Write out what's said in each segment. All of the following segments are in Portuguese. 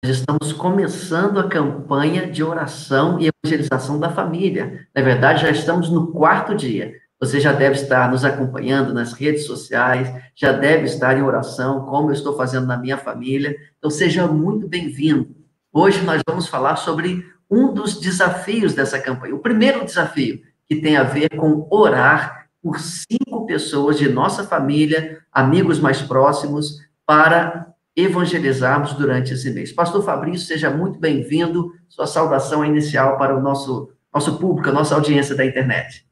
Nós estamos começando a campanha de oração e evangelização da família. Na verdade, já estamos no quarto dia. Você já deve estar nos acompanhando nas redes sociais, já deve estar em oração, como eu estou fazendo na minha família. Então, seja muito bem-vindo. Hoje nós vamos falar sobre um dos desafios dessa campanha. O primeiro desafio, que tem a ver com orar por 5 pessoas de nossa família, amigos mais próximos, para evangelizarmos durante esse mês. Pastor Fabrício, seja muito bem-vindo. Sua saudação inicial para o nosso público, a nossa audiência da internet.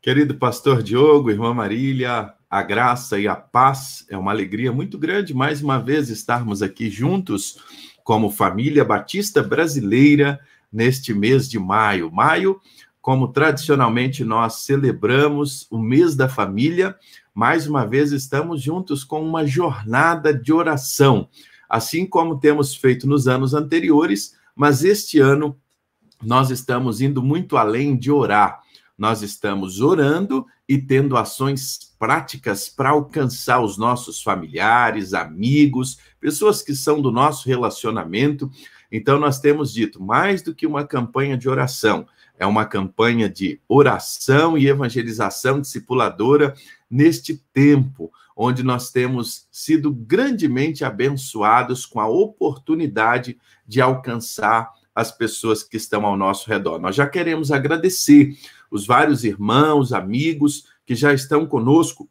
Querido pastor Diogo, irmã Marília, a graça e a paz, é uma alegria muito grande mais uma vez estarmos aqui juntos como família batista brasileira neste mês de maio. Maio, como tradicionalmente nós celebramos o mês da família, mais uma vez estamos juntos com uma jornada de oração, assim como temos feito nos anos anteriores, mas este ano nós estamos indo muito além de orar. Nós estamos orando e tendo ações práticas para alcançar os nossos familiares, amigos, pessoas que são do nosso relacionamento. Então, nós temos dito, mais do que uma campanha de oração, é uma campanha de oração e evangelização discipuladora neste tempo, onde nós temos sido grandemente abençoados com a oportunidade de alcançar as pessoas que estão ao nosso redor. Nós já queremos agradecer os vários irmãos, amigos que já estão conosco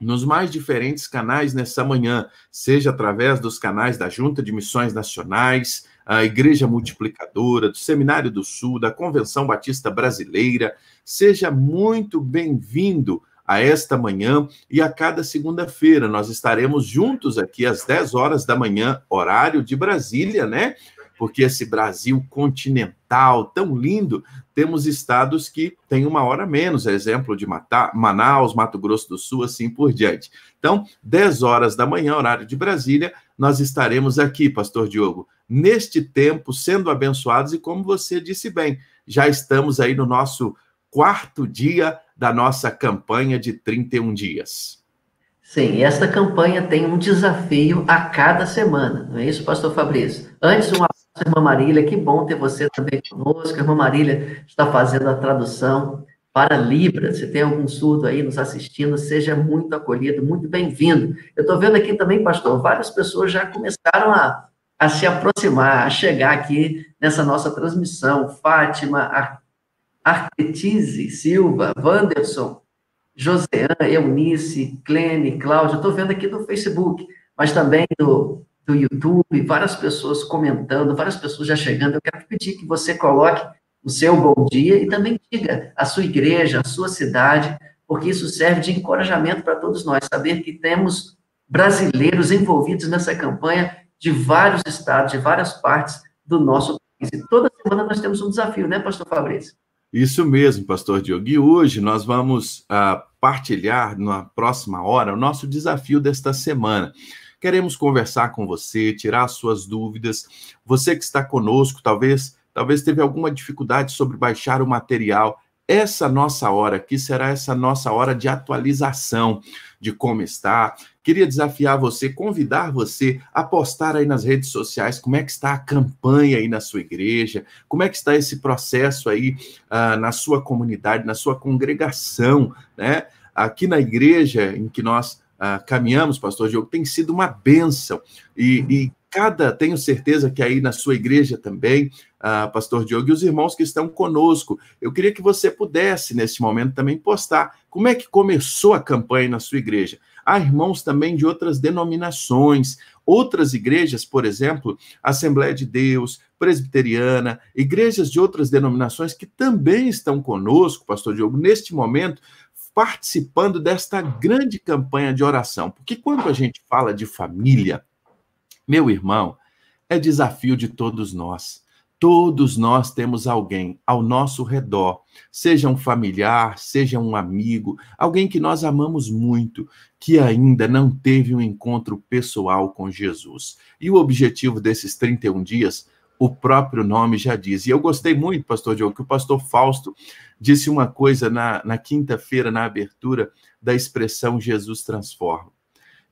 nos mais diferentes canais nessa manhã, seja através dos canais da Junta de Missões Nacionais, a Igreja Multiplicadora, do Seminário do Sul, da Convenção Batista Brasileira. Seja muito bem-vindo a esta manhã e a cada segunda-feira nós estaremos juntos aqui às 10 horas da manhã, horário de Brasília, né? Porque esse Brasil continental tão lindo, temos estados que têm 1 hora menos, exemplo de Manaus, Mato Grosso do Sul, assim por diante. Então, 10 horas da manhã, horário de Brasília, nós estaremos aqui, pastor Diogo, neste tempo, sendo abençoados, e como você disse bem, já estamos aí no nosso quarto dia da nossa campanha de 31 dias. Sim, e esta campanha tem um desafio a cada semana, não é isso, pastor Fabrício? Antes, um abraço, irmã Marília, que bom ter você também conosco. A irmã Marília está fazendo a tradução para Libras. Se tem algum surdo aí nos assistindo, seja muito acolhido, muito bem-vindo. Eu estou vendo aqui também, pastor, várias pessoas já começaram a se aproximar, a chegar aqui nessa nossa transmissão. Fátima, Arquetize Silva, Wanderson, Josean, Eunice, Clene, Cláudia, estou vendo aqui do Facebook, mas também do YouTube, várias pessoas comentando, várias pessoas já chegando. Eu quero pedir que você coloque o seu bom dia e também diga a sua igreja, a sua cidade, porque isso serve de encorajamento para todos nós, saber que temos brasileiros envolvidos nessa campanha de vários estados, de várias partes do nosso país. E toda semana nós temos um desafio, né, pastor Fabrício? Isso mesmo, pastor Diogo. E hoje nós vamos partilhar na próxima hora o nosso desafio desta semana. Queremos conversar com você, tirar as suas dúvidas. Você que está conosco, talvez teve alguma dificuldade sobre baixar o material. Essa nossa hora aqui será essa nossa hora de atualização de como está. Queria desafiar você, convidar você a postar aí nas redes sociais como é que está a campanha aí na sua igreja, como é que está esse processo aí na sua comunidade, na sua congregação, né? Aqui na igreja em que nós caminhamos, pastor Diogo, tem sido uma bênção e tenho certeza que aí na sua igreja também, pastor Diogo, e os irmãos que estão conosco, eu queria que você pudesse, neste momento, também postar como é que começou a campanha na sua igreja. Há irmãos também de outras denominações, outras igrejas, por exemplo, Assembleia de Deus, Presbiteriana, igrejas de outras denominações que também estão conosco, pastor Diogo, neste momento, participando desta grande campanha de oração. Porque quando a gente fala de família, meu irmão, é desafio de todos nós. Todos nós temos alguém ao nosso redor, seja um familiar, seja um amigo, alguém que nós amamos muito, que ainda não teve um encontro pessoal com Jesus. E o objetivo desses 31 dias, o próprio nome já diz. E eu gostei muito, pastor Diogo, que o pastor Fausto disse uma coisa na quinta-feira, na abertura, da expressão Jesus transforma.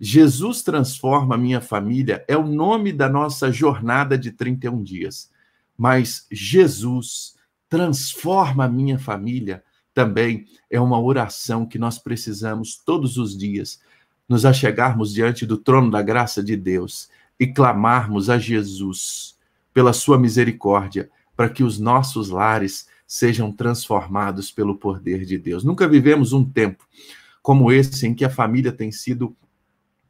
Jesus transforma a minha família é o nome da nossa jornada de 31 dias. Mas Jesus transforma a minha família também é uma oração que nós precisamos todos os dias nos achegarmos diante do trono da graça de Deus e clamarmos a Jesus pela sua misericórdia, para que os nossos lares sejam transformados pelo poder de Deus. Nunca vivemos um tempo como esse em que a família tem sido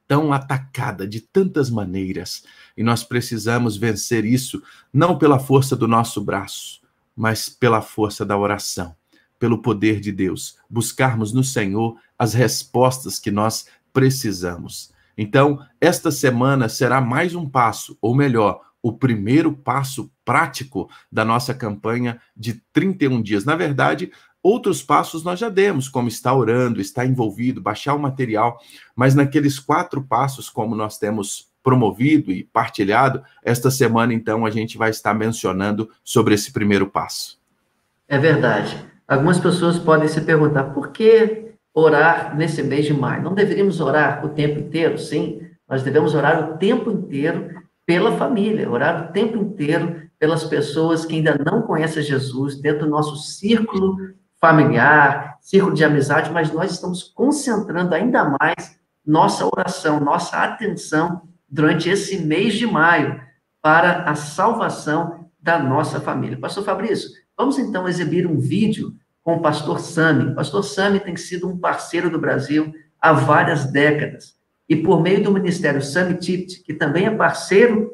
tão atacada de tantas maneiras, e nós precisamos vencer isso não pela força do nosso braço, mas pela força da oração, pelo poder de Deus, buscarmos no Senhor as respostas que nós precisamos. Então, esta semana será mais um passo, ou melhor, o primeiro passo prático da nossa campanha de 31 dias. Na verdade, outros passos nós já demos, como estar orando, estar envolvido, baixar o material, mas naqueles 4 passos, como nós temos promovido e partilhado, esta semana, então, a gente vai estar mencionando sobre esse primeiro passo. É verdade. Algumas pessoas podem se perguntar por que orar nesse mês de maio? Não deveríamos orar o tempo inteiro? Sim, nós devemos orar o tempo inteiro pela família, orar o tempo inteiro pelas pessoas que ainda não conhecem Jesus, dentro do nosso círculo familiar, círculo de amizade, mas nós estamos concentrando ainda mais nossa oração, nossa atenção durante esse mês de maio para a salvação da nossa família. Pastor Fabrício, vamos então exibir um vídeo com o pastor Sami. O pastor Sami tem sido um parceiro do Brasil há várias décadas. E por meio do Ministério Sami Tipt, que também é parceiro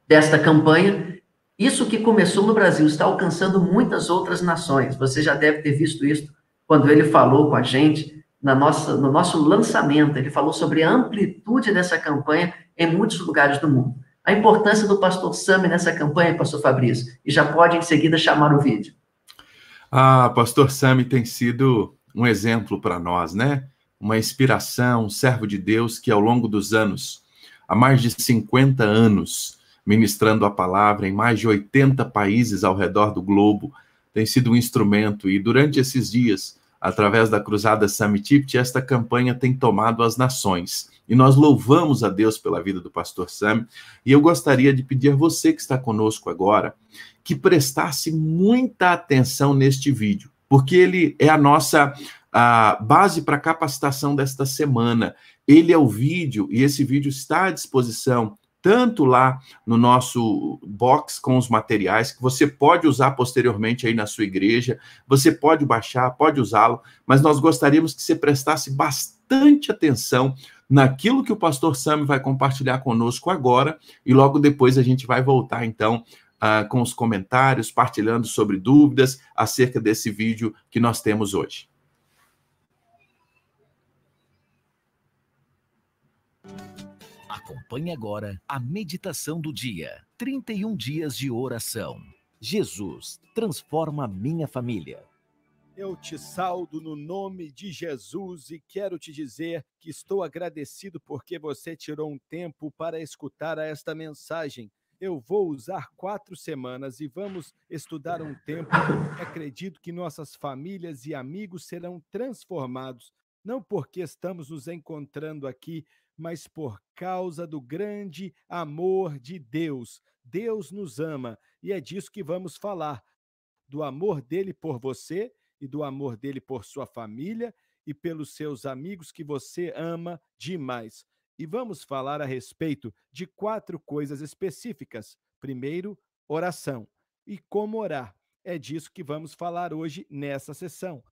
desta campanha, isso que começou no Brasil está alcançando muitas outras nações. Você já deve ter visto isso quando ele falou com a gente no nosso lançamento. Ele falou sobre a amplitude dessa campanha em muitos lugares do mundo. A importância do pastor Sami nessa campanha, pastor Fabrício, e já pode em seguida chamar o vídeo. Pastor Sami tem sido um exemplo para nós, né? Uma inspiração, um servo de Deus que ao longo dos anos, há mais de 50 anos, ministrando a palavra em mais de 80 países ao redor do globo, tem sido um instrumento. E durante esses dias, através da Cruzada Sami Tipt, esta campanha tem tomado as nações. E nós louvamos a Deus pela vida do pastor Sami. E eu gostaria de pedir a você que está conosco agora, que prestasse muita atenção neste vídeo, porque ele é a nossa base para a capacitação desta semana. Ele é o vídeo, e esse vídeo está à disposição tanto lá no nosso box com os materiais, que você pode usar posteriormente aí na sua igreja, você pode baixar, pode usá-lo, mas nós gostaríamos que você prestasse bastante atenção naquilo que o pastor Sami vai compartilhar conosco agora, e logo depois a gente vai voltar, então, com os comentários, partilhando sobre dúvidas acerca desse vídeo que nós temos hoje. Acompanhe agora a meditação do dia. 31 dias de oração. Jesus transforma minha família. Eu te saúdo no nome de Jesus e quero te dizer que estou agradecido porque você tirou um tempo para escutar esta mensagem. Eu vou usar 4 semanas e vamos estudar um tempo que acredito que nossas famílias e amigos serão transformados, não porque estamos nos encontrando aqui, mas por causa do grande amor de Deus. Deus nos ama e é disso que vamos falar, do amor dele por você e do amor dele por sua família e pelos seus amigos que você ama demais. E vamos falar a respeito de 4 coisas específicas. Primeiro, oração. E como orar? É disso que vamos falar hoje nessa sessão.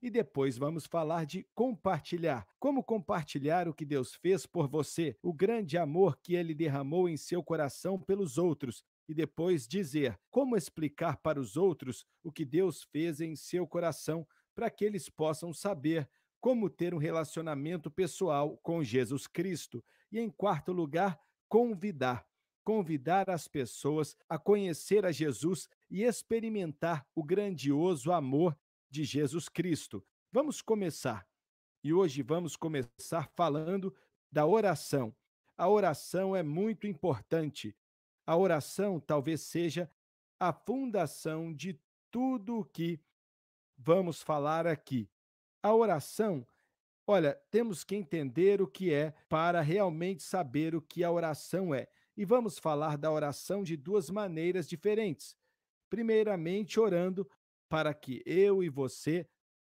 E depois vamos falar de compartilhar. Como compartilhar o que Deus fez por você, o grande amor que ele derramou em seu coração pelos outros. E depois dizer como explicar para os outros o que Deus fez em seu coração, para que eles possam saber como ter um relacionamento pessoal com Jesus Cristo. E em quarto lugar, convidar. Convidar as pessoas a conhecer a Jesus e experimentar o grandioso amor de Jesus Cristo. Vamos começar. E hoje vamos começar falando da oração. A oração é muito importante. A oração talvez seja a fundação de tudo o que vamos falar aqui. A oração Olha, temos que entender o que é para realmente saber o que a oração é. E vamos falar da oração de duas maneiras diferentes. Primeiramente, orando para que eu e você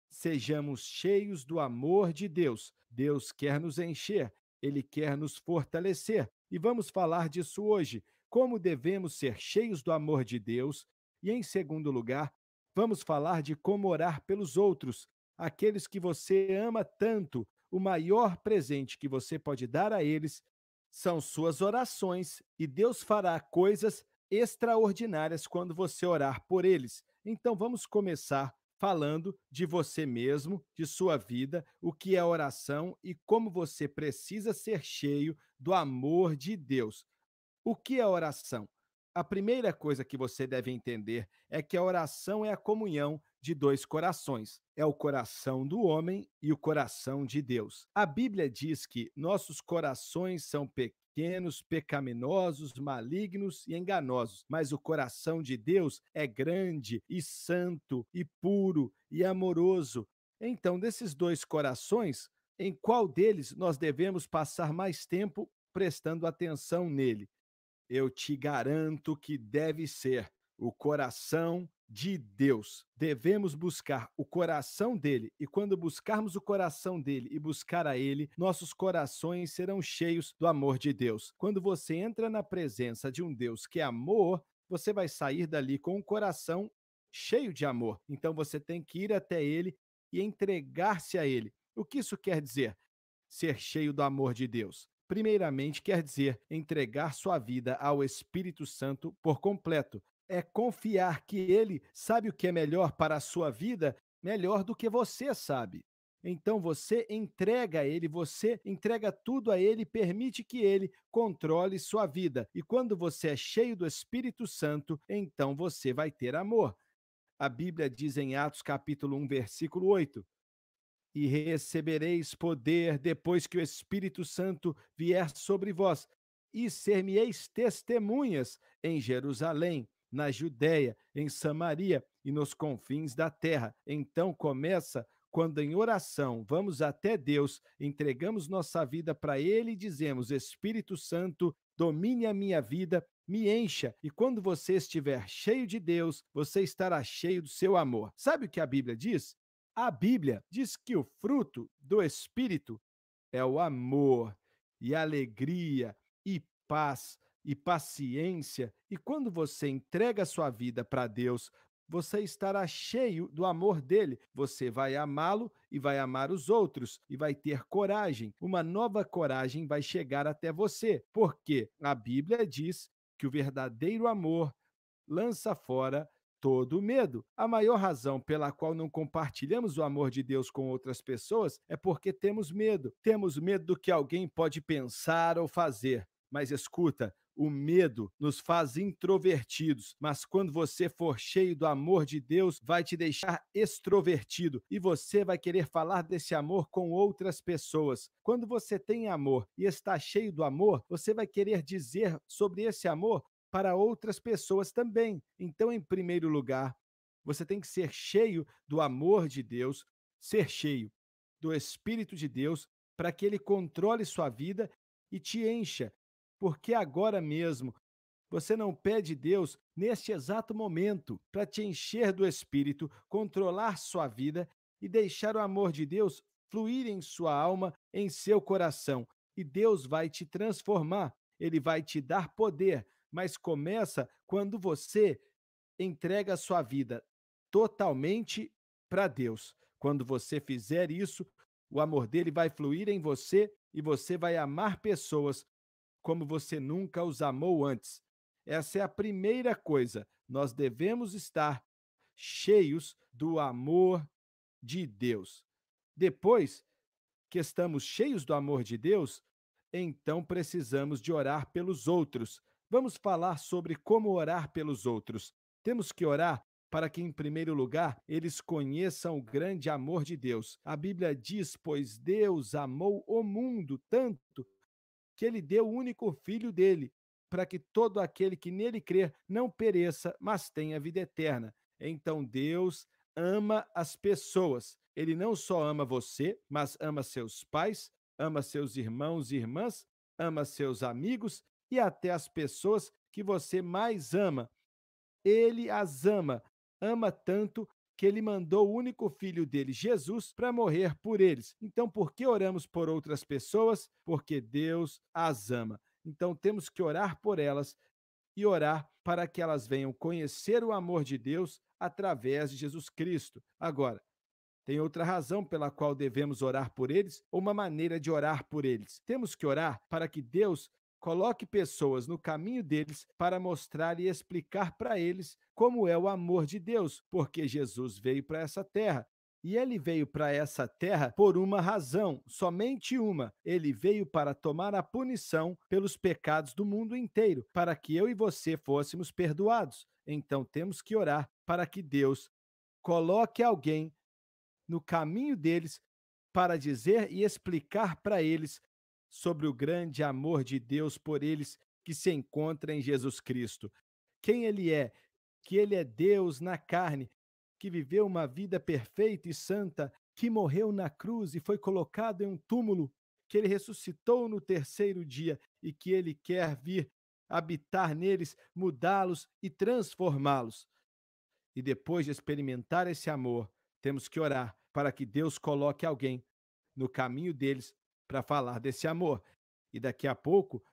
sejamos cheios do amor de Deus. Deus quer nos encher, Ele quer nos fortalecer. E vamos falar disso hoje. Como devemos ser cheios do amor de Deus. E, em segundo lugar, vamos falar de como orar pelos outros, aqueles que você ama tanto. O maior presente que você pode dar a eles são suas orações, e Deus fará coisas extraordinárias quando você orar por eles. Então vamos começar falando de você mesmo, de sua vida, o que é oração e como você precisa ser cheio do amor de Deus. O que é oração? A primeira coisa que você deve entender é que a oração é a comunhão de dois corações. É o coração do homem e o coração de Deus. A Bíblia diz que nossos corações são pequenos, pecaminosos, malignos e enganosos, mas o coração de Deus é grande e santo e puro e amoroso. Então, desses dois corações, em qual deles nós devemos passar mais tempo prestando atenção nele? Eu te garanto que deve ser o coração de Deus. Devemos buscar o coração dele, e quando buscarmos o coração dele e buscar a ele, nossos corações serão cheios do amor de Deus. Quando você entra na presença de um Deus que é amor, você vai sair dali com um coração cheio de amor. Então você tem que ir até ele e entregar-se a ele. O que isso quer dizer? Ser cheio do amor de Deus. Primeiramente, quer dizer entregar sua vida ao Espírito Santo por completo. É confiar que ele sabe o que é melhor para a sua vida, melhor do que você sabe. Então você entrega a ele, você entrega tudo a ele, permite que ele controle sua vida. E quando você é cheio do Espírito Santo, então você vai ter amor. A Bíblia diz em Atos capítulo 1, versículo 8: e recebereis poder depois que o Espírito Santo vier sobre vós, e ser-me-eis testemunhas em Jerusalém, na Judéia, em Samaria e nos confins da terra. Então começa quando em oração vamos até Deus, entregamos nossa vida para Ele e dizemos: Espírito Santo, domine a minha vida, me encha. E quando você estiver cheio de Deus, você estará cheio do seu amor. Sabe o que a Bíblia diz? A Bíblia diz que o fruto do Espírito é o amor e alegria e paz e paciência. E quando você entrega a sua vida para Deus, você estará cheio do amor dele. Você vai amá-lo e vai amar os outros e vai ter coragem. Uma nova coragem vai chegar até você, porque a Bíblia diz que o verdadeiro amor lança fora todo o medo. A maior razão pela qual não compartilhamos o amor de Deus com outras pessoas é porque temos medo. Temos medo do que alguém pode pensar ou fazer. Mas escuta, o medo nos faz introvertidos, mas quando você for cheio do amor de Deus, vai te deixar extrovertido e você vai querer falar desse amor com outras pessoas. Quando você tem amor e está cheio do amor, você vai querer dizer sobre esse amor para outras pessoas também. Então, em primeiro lugar, você tem que ser cheio do amor de Deus, ser cheio do Espírito de Deus, para que ele controle sua vida e te encha. Porque agora mesmo você não pede Deus neste exato momento para te encher do Espírito, controlar sua vida e deixar o amor de Deus fluir em sua alma, em seu coração. E Deus vai te transformar, ele vai te dar poder, mas começa quando você entrega a sua vida totalmente para Deus. Quando você fizer isso, o amor dele vai fluir em você e você vai amar pessoas como você nunca os amou antes. Essa é a primeira coisa. Nós devemos estar cheios do amor de Deus. Depois que estamos cheios do amor de Deus, então precisamos de orar pelos outros. Vamos falar sobre como orar pelos outros. Temos que orar para que, em primeiro lugar, eles conheçam o grande amor de Deus. A Bíblia diz: pois Deus amou o mundo tanto que ele deu o único filho dele, para que todo aquele que nele crer não pereça, mas tenha vida eterna. Então Deus ama as pessoas. Ele não só ama você, mas ama seus pais, ama seus irmãos e irmãs, ama seus amigos e até as pessoas que você mais ama. Ele as ama, ama tanto que ele mandou o único filho dele, Jesus, para morrer por eles. Então, por que oramos por outras pessoas? Porque Deus as ama. Então, temos que orar por elas e orar para que elas venham conhecer o amor de Deus através de Jesus Cristo. Agora, tem outra razão pela qual devemos orar por eles, ou uma maneira de orar por eles. Temos que orar para que Deus coloque pessoas no caminho deles para mostrar e explicar para eles como é o amor de Deus, porque Jesus veio para essa terra. E ele veio para essa terra por uma razão, somente uma. Ele veio para tomar a punição pelos pecados do mundo inteiro, para que eu e você fôssemos perdoados. Então temos que orar para que Deus coloque alguém no caminho deles para dizer e explicar para eles sobre o grande amor de Deus por eles que se encontra em Jesus Cristo. Quem ele é, que ele é Deus na carne, que viveu uma vida perfeita e santa, que morreu na cruz e foi colocado em um túmulo, que ele ressuscitou no terceiro dia e que ele quer vir habitar neles, mudá-los e transformá-los. E depois de experimentar esse amor, temos que orar para que Deus coloque alguém no caminho deles para falar desse amor. E daqui a pouco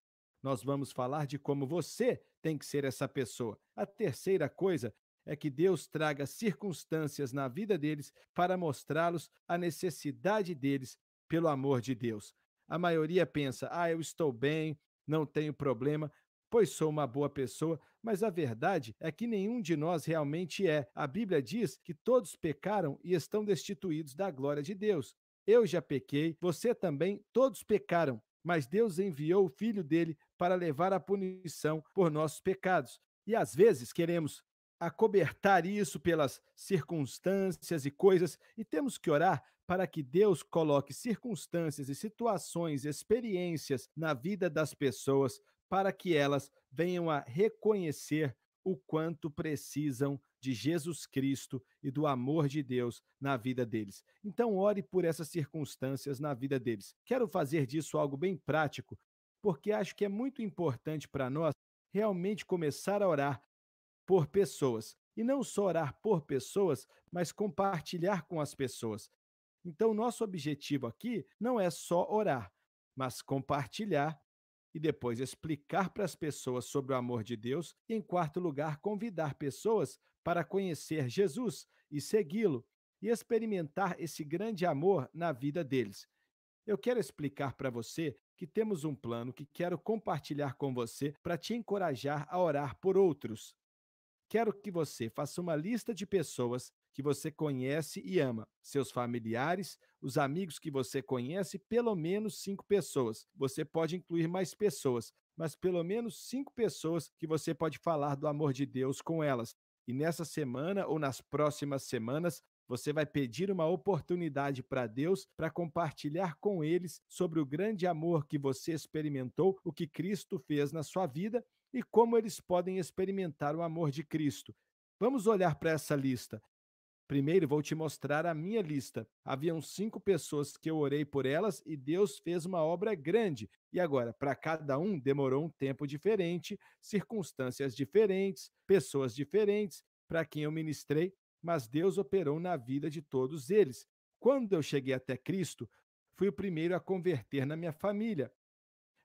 nós vamos falar de como você tem que ser essa pessoa. A terceira coisa é que Deus traga circunstâncias na vida deles para mostrá-los a necessidade deles pelo amor de Deus. A maioria pensa: eu estou bem, não tenho problema, pois sou uma boa pessoa, mas a verdade é que nenhum de nós realmente é. A Bíblia diz que todos pecaram e estão destituídos da glória de Deus. Eu já pequei, você também, todos pecaram, mas Deus enviou o Filho dele para levar a punição por nossos pecados. E às vezes queremos acobertar isso pelas circunstâncias e coisas, e temos que orar para que Deus coloque circunstâncias e situações, experiências na vida das pessoas, para que elas venham a reconhecer o quanto precisam de Jesus Cristo e do amor de Deus na vida deles. Então, ore por essas circunstâncias na vida deles. Quero fazer disso algo bem prático, porque acho que é muito importante para nós realmente começar a orar por pessoas. E não só orar por pessoas, mas compartilhar com as pessoas. Então, nosso objetivo aqui não é só orar, mas compartilhar e depois explicar para as pessoas sobre o amor de Deus e, em quarto lugar, convidar pessoas para conhecer Jesus e segui-lo e experimentar esse grande amor na vida deles. Eu quero explicar para você que temos um plano que quero compartilhar com você para te encorajar a orar por outros. Quero que você faça uma lista de pessoas que você conhece e ama, seus familiares, os amigos que você conhece, pelo menos 5 pessoas. Você pode incluir mais pessoas, mas pelo menos 5 pessoas que você pode falar do amor de Deus com elas. E nessa semana ou nas próximas semanas, você vai pedir uma oportunidade para Deus para compartilhar com eles sobre o grande amor que você experimentou, o que Cristo fez na sua vida e como eles podem experimentar o amor de Cristo. Vamos olhar para essa lista. Primeiro, vou te mostrar a minha lista. Haviam 5 pessoas que eu orei por elas e Deus fez uma obra grande. E agora, para cada um, demorou um tempo diferente, circunstâncias diferentes, pessoas diferentes, para quem eu ministrei, mas Deus operou na vida de todos eles. Quando eu cheguei até Cristo, fui o primeiro a converter na minha família.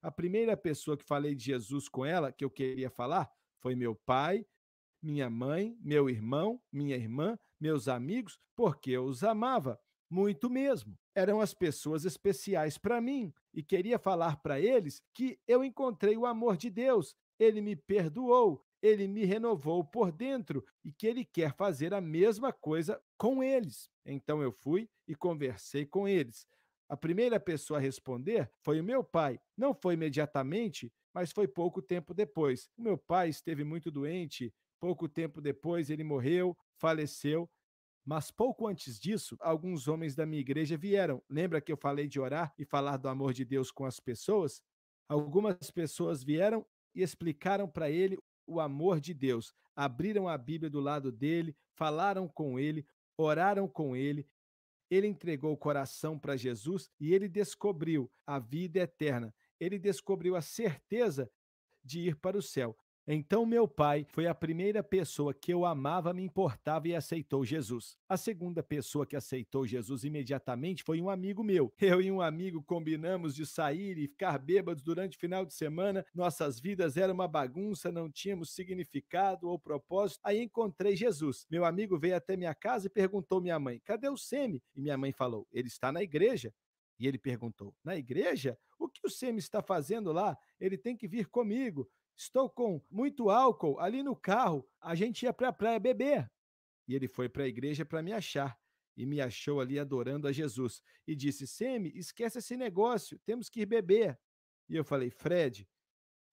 A primeira pessoa que falei de Jesus com ela, que eu queria falar, foi meu pai, minha mãe, meu irmão, minha irmã, meus amigos, porque eu os amava, muito mesmo. Eram as pessoas especiais para mim e queria falar para eles que eu encontrei o amor de Deus, ele me perdoou, ele me renovou por dentro e que ele quer fazer a mesma coisa com eles. Então eu fui e conversei com eles. A primeira pessoa a responder foi o meu pai. Não foi imediatamente, mas foi pouco tempo depois. O meu pai esteve muito doente. Pouco tempo depois, ele morreu, faleceu. Mas pouco antes disso, alguns homens da minha igreja vieram. Lembra que eu falei de orar e falar do amor de Deus com as pessoas? Algumas pessoas vieram e explicaram para ele o amor de Deus. Abriram a Bíblia do lado dele, falaram com ele, oraram com ele ele entregou o coração para Jesus e ele descobriu a vida eterna. Ele descobriu a certeza de ir para o céu. Então, meu pai foi a primeira pessoa que eu amava, me importava e aceitou Jesus. A segunda pessoa que aceitou Jesus imediatamente foi um amigo meu. Eu e um amigo combinamos de sair e ficar bêbados durante o final de semana. Nossas vidas eram uma bagunça, não tínhamos significado ou propósito. Aí encontrei Jesus. Meu amigo veio até minha casa e perguntou à minha mãe: cadê o Semi? E minha mãe falou: ele está na igreja. E ele perguntou: na igreja? O que o Semi está fazendo lá? Ele tem que vir comigo. Estou com muito álcool ali no carro. A gente ia para a praia beber. E ele foi para a igreja para me achar. E me achou ali adorando a Jesus. E disse: Semi, esquece esse negócio. Temos que ir beber. E eu falei: Fred,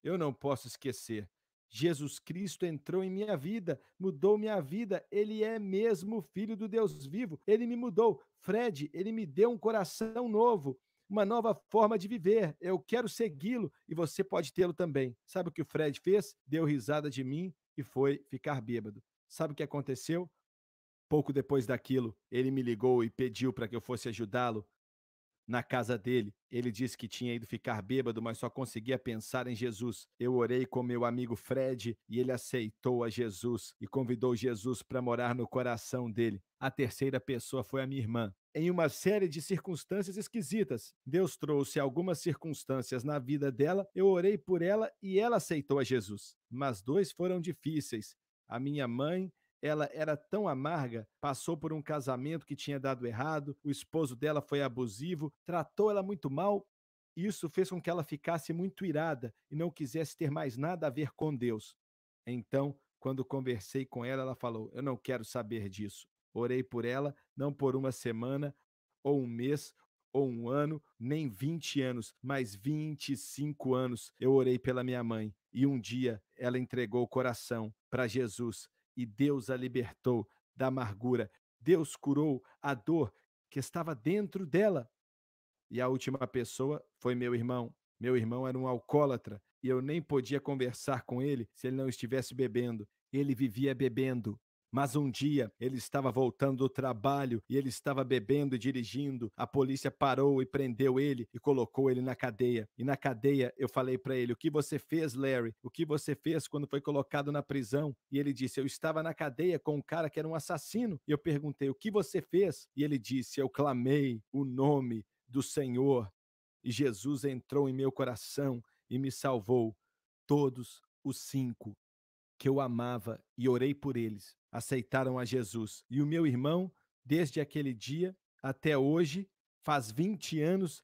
eu não posso esquecer. Jesus Cristo entrou em minha vida, mudou minha vida. Ele é mesmo filho do Deus vivo. Ele me mudou. Fred, ele me deu um coração novo, uma nova forma de viver. Eu quero segui-lo e você pode tê-lo também. Sabe o que o Fred fez? Deu risada de mim e foi ficar bêbado. Sabe o que aconteceu? Pouco depois daquilo, ele me ligou e pediu para que eu fosse ajudá-lo na casa dele. Ele disse que tinha ido ficar bêbado, mas só conseguia pensar em Jesus. Eu orei com meu amigo Fred e ele aceitou a Jesus e convidou Jesus para morar no coração dele. A terceira pessoa foi a minha irmã. Em uma série de circunstâncias esquisitas, Deus trouxe algumas circunstâncias na vida dela, eu orei por ela e ela aceitou a Jesus. Mas dois foram difíceis. A minha mãe, ela era tão amarga, passou por um casamento que tinha dado errado, o esposo dela foi abusivo, tratou ela muito mal, e isso fez com que ela ficasse muito irada e não quisesse ter mais nada a ver com Deus. Então, quando conversei com ela, ela falou: eu não quero saber disso. Orei por ela, não por uma semana, ou um mês, ou um ano, nem 20 anos, mas 25 anos eu orei pela minha mãe. E um dia ela entregou o coração para Jesus e Deus a libertou da amargura. Deus curou a dor que estava dentro dela. E a última pessoa foi meu irmão. Meu irmão era um alcoólatra e eu nem podia conversar com ele se ele não estivesse bebendo. Ele vivia bebendo. Mas um dia ele estava voltando do trabalho e ele estava bebendo e dirigindo. A polícia parou e prendeu ele e colocou ele na cadeia. E na cadeia eu falei para ele: o que você fez, Larry? O que você fez quando foi colocado na prisão? E ele disse: eu estava na cadeia com um cara que era um assassino. E eu perguntei: o que você fez? E ele disse: eu clamei o nome do Senhor e Jesus entrou em meu coração e me salvou. Todos os 5 que eu amava e orei por eles aceitaram a Jesus. E o meu irmão, desde aquele dia até hoje, faz 20 anos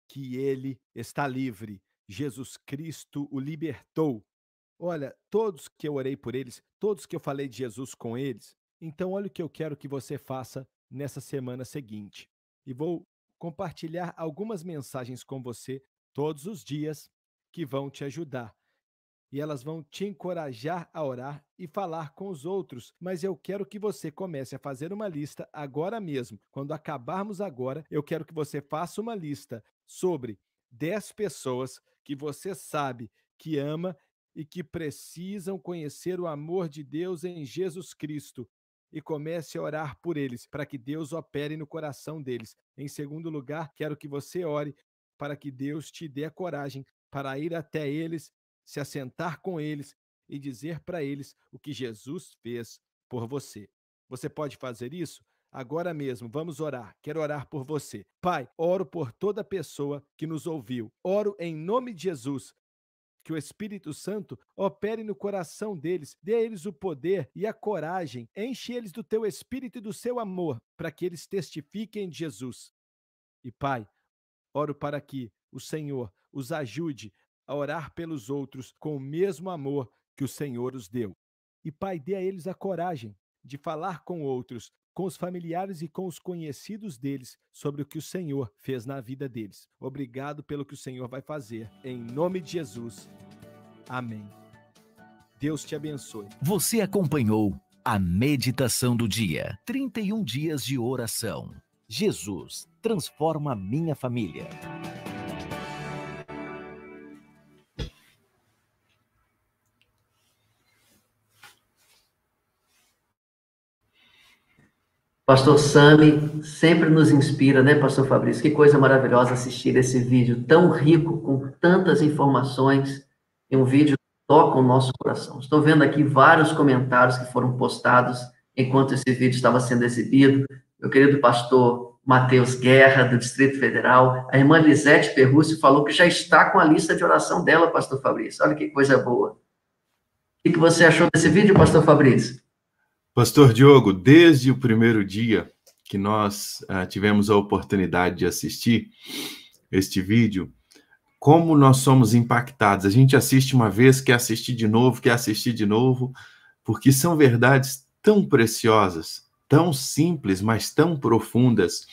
que ele está livre. Jesus Cristo o libertou. Olha, todos que eu orei por eles, todos que eu falei de Jesus com eles, então olha o que eu quero que você faça nessa semana seguinte. E vou compartilhar algumas mensagens com você todos os dias que vão te ajudar. E elas vão te encorajar a orar e falar com os outros. Mas eu quero que você comece a fazer uma lista agora mesmo. Quando acabarmos agora, eu quero que você faça uma lista sobre 10 pessoas que você sabe que ama e que precisam conhecer o amor de Deus em Jesus Cristo. E comece a orar por eles, para que Deus opere no coração deles. Em segundo lugar, quero que você ore para que Deus te dê a coragem para ir até eles, se assentar com eles e dizer para eles o que Jesus fez por você. Você pode fazer isso? Agora mesmo, vamos orar. Quero orar por você. Pai, oro por toda pessoa que nos ouviu. Oro em nome de Jesus, que o Espírito Santo opere no coração deles, dê a eles o poder e a coragem, enche eles do teu Espírito e do seu amor, para que eles testifiquem de Jesus. E Pai, oro para que o Senhor os ajude a orar pelos outros com o mesmo amor que o Senhor os deu. E Pai, dê a eles a coragem de falar com outros, com os familiares e com os conhecidos deles sobre o que o Senhor fez na vida deles. Obrigado pelo que o Senhor vai fazer. Em nome de Jesus. Amém. Deus te abençoe. Você acompanhou a meditação do dia. 31 dias de oração. Jesus transforma minha família. Pastor Sami sempre nos inspira, né, Pastor Fabrício? Que coisa maravilhosa assistir esse vídeo tão rico, com tantas informações, e um vídeo que toca o nosso coração. Estou vendo aqui vários comentários que foram postados enquanto esse vídeo estava sendo exibido. Meu querido pastor Matheus Guerra, do Distrito Federal, a irmã Lisete Perrúcio falou que já está com a lista de oração dela, Pastor Fabrício. Olha que coisa boa. O que você achou desse vídeo, Pastor Fabrício? Pastor Diogo, desde o primeiro dia que nós tivemos a oportunidade de assistir este vídeo, como nós somos impactados. A gente assiste uma vez, quer assistir de novo, porque são verdades tão preciosas, tão simples, mas tão profundas,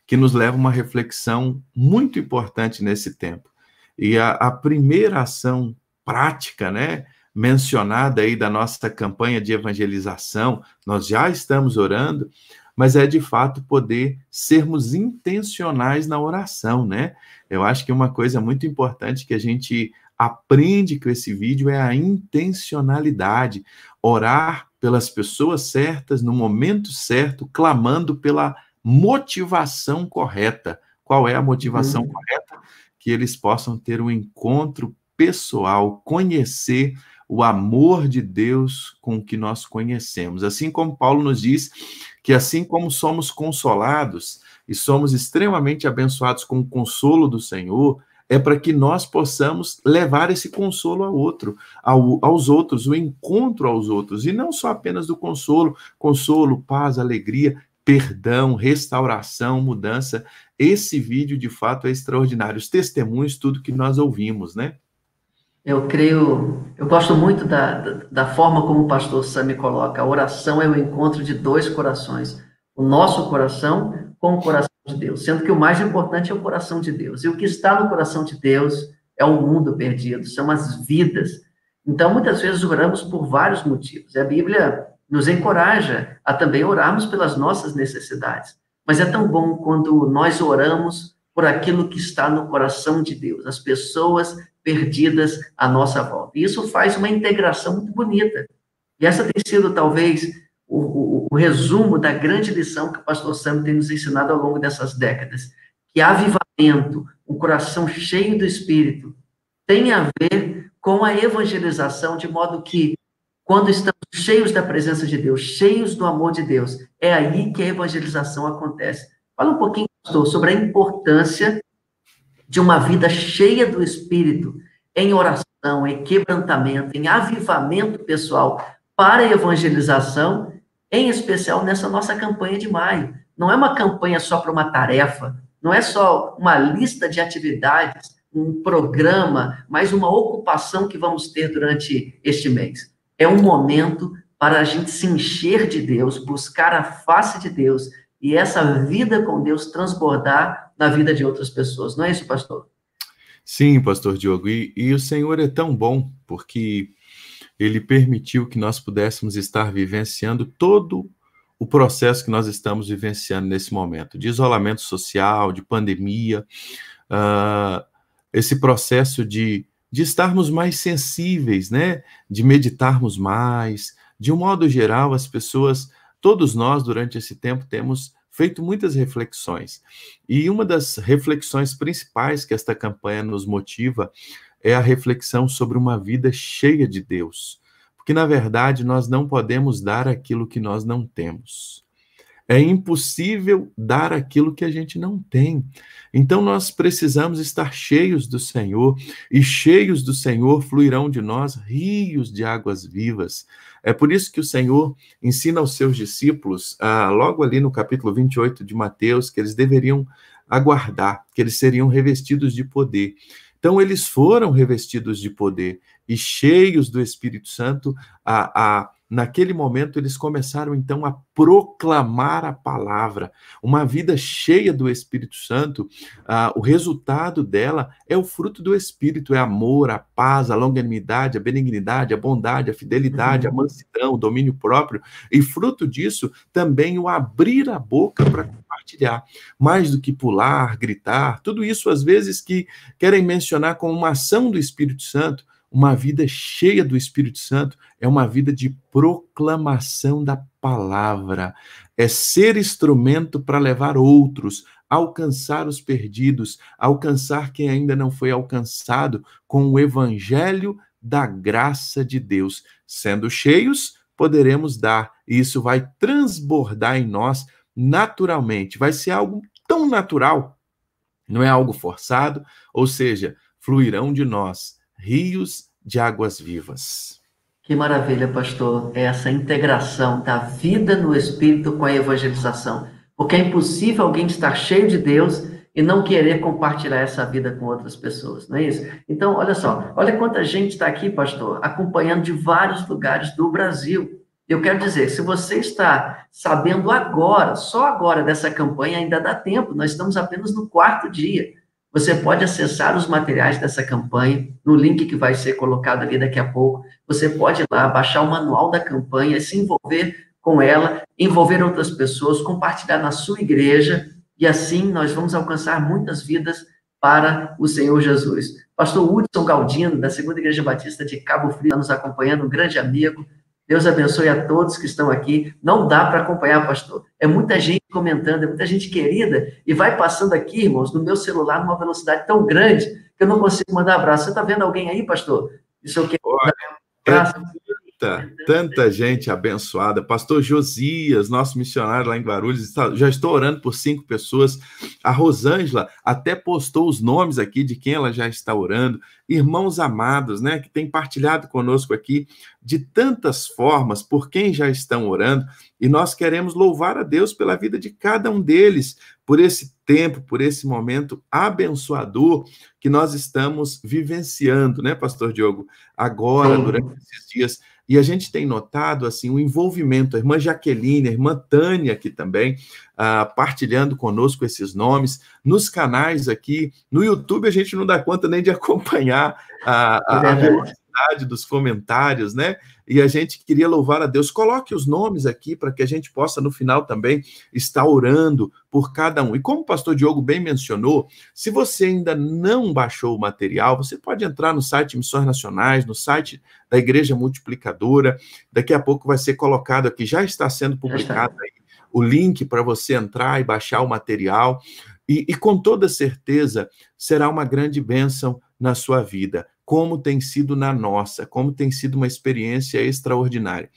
que nos levam a uma reflexão muito importante nesse tempo. E a primeira ação prática, né, mencionada aí da nossa campanha de evangelização, nós já estamos orando, mas é de fato poder sermos intencionais na oração, né? Eu acho que uma coisa muito importante que a gente aprende com esse vídeo é a intencionalidade, orar pelas pessoas certas, no momento certo, clamando pela motivação correta. Qual é a motivação correta? Que eles possam ter um encontro pessoal, conhecer o amor de Deus com o que nós conhecemos. Assim como Paulo nos diz que assim como somos consolados e somos extremamente abençoados com o consolo do Senhor, é para que nós possamos levar esse consolo aos outros, o encontro aos outros, e não só apenas do consolo, paz, alegria, perdão, restauração, mudança. Esse vídeo, de fato, é extraordinário. Os testemunhos, tudo que nós ouvimos, né? Eu gosto muito da forma como o pastor Sami coloca. A oração é o encontro de dois corações. O nosso coração com o coração de Deus, sendo que o mais importante é o coração de Deus. E o que está no coração de Deus é o mundo perdido, são as vidas. Então, muitas vezes oramos por vários motivos. E a Bíblia nos encoraja a também orarmos pelas nossas necessidades. Mas é tão bom quando nós oramos por aquilo que está no coração de Deus, as pessoas perdidas à nossa volta. E isso faz uma integração muito bonita. E essa tem sido, talvez, o resumo da grande lição que o pastor Sam tem nos ensinado ao longo dessas décadas, que avivamento, um coração cheio do Espírito, tem a ver com a evangelização, de modo que, quando estamos cheios da presença de Deus, cheios do amor de Deus, é aí que a evangelização acontece. Fala um pouquinho, pastor, sobre a importância de uma vida cheia do Espírito, em oração, em quebrantamento, em avivamento pessoal para a evangelização, em especial nessa nossa campanha de maio. Não é uma campanha só para uma tarefa, não é só uma lista de atividades, um programa, mas uma ocupação que vamos ter durante este mês. É um momento para a gente se encher de Deus, buscar a face de Deus, e essa vida com Deus transbordar na vida de outras pessoas. Não é isso, pastor? Sim, pastor Diogo. E o Senhor é tão bom, porque Ele permitiu que nós pudéssemos estar vivenciando todo o processo que nós estamos vivenciando nesse momento, de isolamento social, de pandemia, esse processo de estarmos mais sensíveis, né? De meditarmos mais. De um modo geral, as pessoas, todos nós, durante esse tempo, temos feito muitas reflexões. E uma das reflexões principais que esta campanha nos motiva é a reflexão sobre uma vida cheia de Deus. Porque, na verdade, nós não podemos dar aquilo que nós não temos. É impossível dar aquilo que a gente não tem. Então, nós precisamos estar cheios do Senhor, e cheios do Senhor fluirão de nós rios de águas vivas. É por isso que o Senhor ensina aos seus discípulos, logo ali no capítulo 28 de Mateus, que eles deveriam aguardar, que eles seriam revestidos de poder. Então, eles foram revestidos de poder e cheios do Espírito Santo. Naquele momento, eles começaram, então, a proclamar a palavra. Uma vida cheia do Espírito Santo, o resultado dela é o fruto do Espírito, é amor, a paz, a longanimidade, a benignidade, a bondade, a fidelidade, a mansidão, o domínio próprio, e fruto disso, também o abrir a boca para compartilhar. Mais do que pular, gritar, tudo isso, às vezes, que querem mencionar como uma ação do Espírito Santo. Uma vida cheia do Espírito Santo é uma vida de proclamação da palavra, é ser instrumento para levar outros, alcançar os perdidos, alcançar quem ainda não foi alcançado com o evangelho da graça de Deus. Sendo cheios, poderemos dar, e isso vai transbordar em nós naturalmente. Vai ser algo tão natural, não é algo forçado, ou seja, fluirão de nós rios de águas vivas. Que maravilha, pastor, essa integração da vida no Espírito com a evangelização. Porque é impossível alguém estar cheio de Deus e não querer compartilhar essa vida com outras pessoas, não é isso? Então, olha só, olha quanta gente está aqui, pastor, acompanhando de vários lugares do Brasil. Eu quero dizer, se você está sabendo agora, só agora dessa campanha, ainda dá tempo, nós estamos apenas no 4º dia. Você pode acessar os materiais dessa campanha no link que vai ser colocado ali daqui a pouco. Você pode ir lá, baixar o manual da campanha, se envolver com ela, envolver outras pessoas, compartilhar na sua igreja, e assim nós vamos alcançar muitas vidas para o Senhor Jesus. Pastor Hudson Galdino, da Segunda Igreja Batista de Cabo Frio, está nos acompanhando, um grande amigo. Deus abençoe a todos que estão aqui. Não dá para acompanhar, pastor. É muita gente comentando, é muita gente querida, e vai passando aqui, irmãos, no meu celular, numa velocidade tão grande, que eu não consigo mandar abraço. Você está vendo alguém aí, pastor? Isso eu quero dar um abraço. Tanta gente abençoada. Pastor Josias, nosso missionário lá em Guarulhos, já estou orando por 5 pessoas. A Rosângela até postou os nomes aqui de quem ela já está orando. Irmãos amados, né, que têm partilhado conosco aqui de tantas formas por quem já estão orando, e nós queremos louvar a Deus pela vida de cada um deles, por esse tempo, por esse momento abençoador que nós estamos vivenciando, né, Pastor Diogo? Agora, durante esses dias. E a gente tem notado, assim, o envolvimento, a irmã Jaqueline, a irmã Tânia aqui também, partilhando conosco esses nomes, nos canais aqui, no YouTube a gente não dá conta nem de acompanhar a velocidade dos comentários, né? E a gente queria louvar a Deus. Coloque os nomes aqui para que a gente possa, no final também, estar orando por cada um. E como o pastor Diogo bem mencionou, se você ainda não baixou o material, você pode entrar no site Missões Nacionais, no site da Igreja Multiplicadora. Daqui a pouco vai ser colocado aqui, já está sendo publicado aí o link para você entrar e baixar o material. E com toda certeza será uma grande bênção na sua vida, como tem sido na nossa, como tem sido uma experiência extraordinária.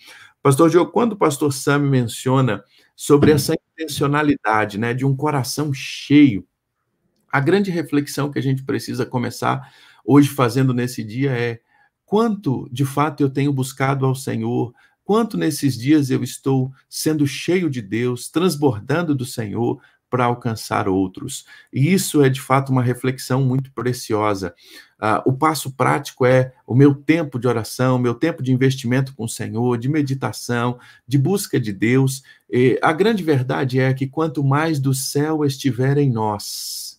Pastor Diogo, quando o pastor Sam menciona sobre essa intencionalidade, né, de um coração cheio, a grande reflexão que a gente precisa começar hoje fazendo nesse dia é: quanto, de fato, eu tenho buscado ao Senhor, quanto nesses dias eu estou sendo cheio de Deus, transbordando do Senhor para alcançar outros. E isso é, de fato, uma reflexão muito preciosa. O passo prático é o meu tempo de oração, meu tempo de investimento com o Senhor, de meditação, de busca de Deus. E a grande verdade é que quanto mais do céu estiver em nós,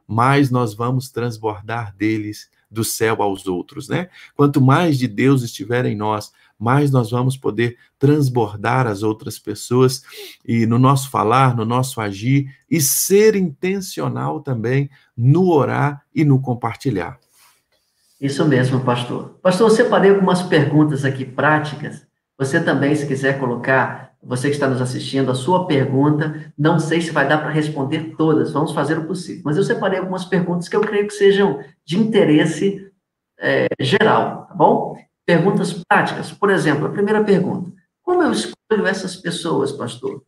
mais nós vamos transbordar deles, do céu aos outros, né? Quanto mais de Deus estiver em nós, mais nós vamos poder transbordar as outras pessoas, e no nosso falar, no nosso agir, e ser intencional também no orar e no compartilhar. Isso mesmo, pastor. Pastor, eu separei algumas perguntas aqui práticas. Você também, se quiser colocar, você que está nos assistindo, a sua pergunta, não sei se vai dar para responder todas, vamos fazer o possível. Mas eu separei algumas perguntas que eu creio que sejam de interesse geral, tá bom? Perguntas práticas. Por exemplo, a primeira pergunta: como eu escolho essas pessoas, pastor?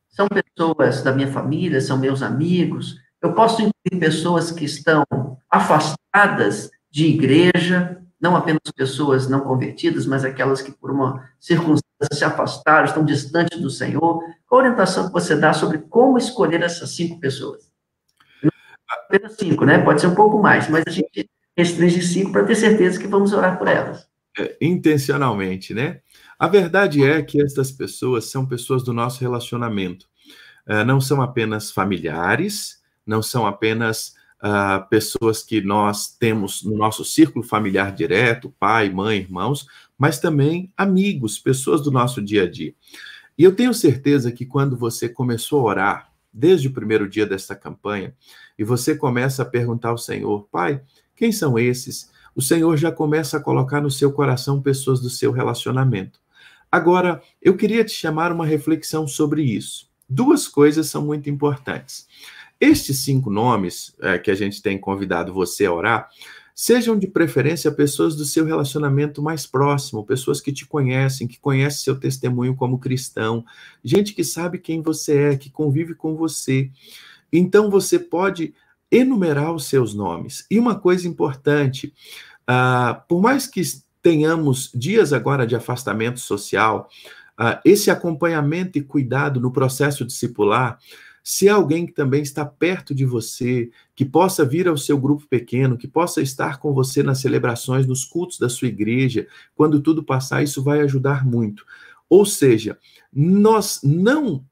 São pessoas da minha família, são meus amigos? Eu posso incluir pessoas que estão afastadas de igreja, não apenas pessoas não convertidas, mas aquelas que por uma circunstância se afastaram, estão distantes do Senhor. Qual a orientação que você dá sobre como escolher essas 5 pessoas? Não apenas 5, né? Pode ser um pouco mais, mas a gente restringe 5 para ter certeza que vamos orar por elas. Intencionalmente, né? A verdade é que estas pessoas são pessoas do nosso relacionamento. Não são apenas familiares, não são apenas pessoas que nós temos no nosso círculo familiar direto, pai, mãe, irmãos, mas também amigos, pessoas do nosso dia a dia. E eu tenho certeza que quando você começou a orar, desde o primeiro dia desta campanha, e você começa a perguntar ao Senhor: Pai, quem são esses? O Senhor já começa a colocar no seu coração pessoas do seu relacionamento. Agora, eu queria te chamar uma reflexão sobre isso. duas coisas são muito importantes. Estes 5 nomes que a gente tem convidado você a orar, sejam de preferência pessoas do seu relacionamento mais próximo, pessoas que te conhecem, que conhecem seu testemunho como cristão, gente que sabe quem você é, que convive com você. Então você pode enumerar os seus nomes. E uma coisa importante, por mais que tenhamos dias agora de afastamento social, esse acompanhamento e cuidado no processo discipular, se alguém que também está perto de você, que possa vir ao seu grupo pequeno, que possa estar com você nas celebrações, nos cultos da sua igreja, quando tudo passar, isso vai ajudar muito. Ou seja, nós não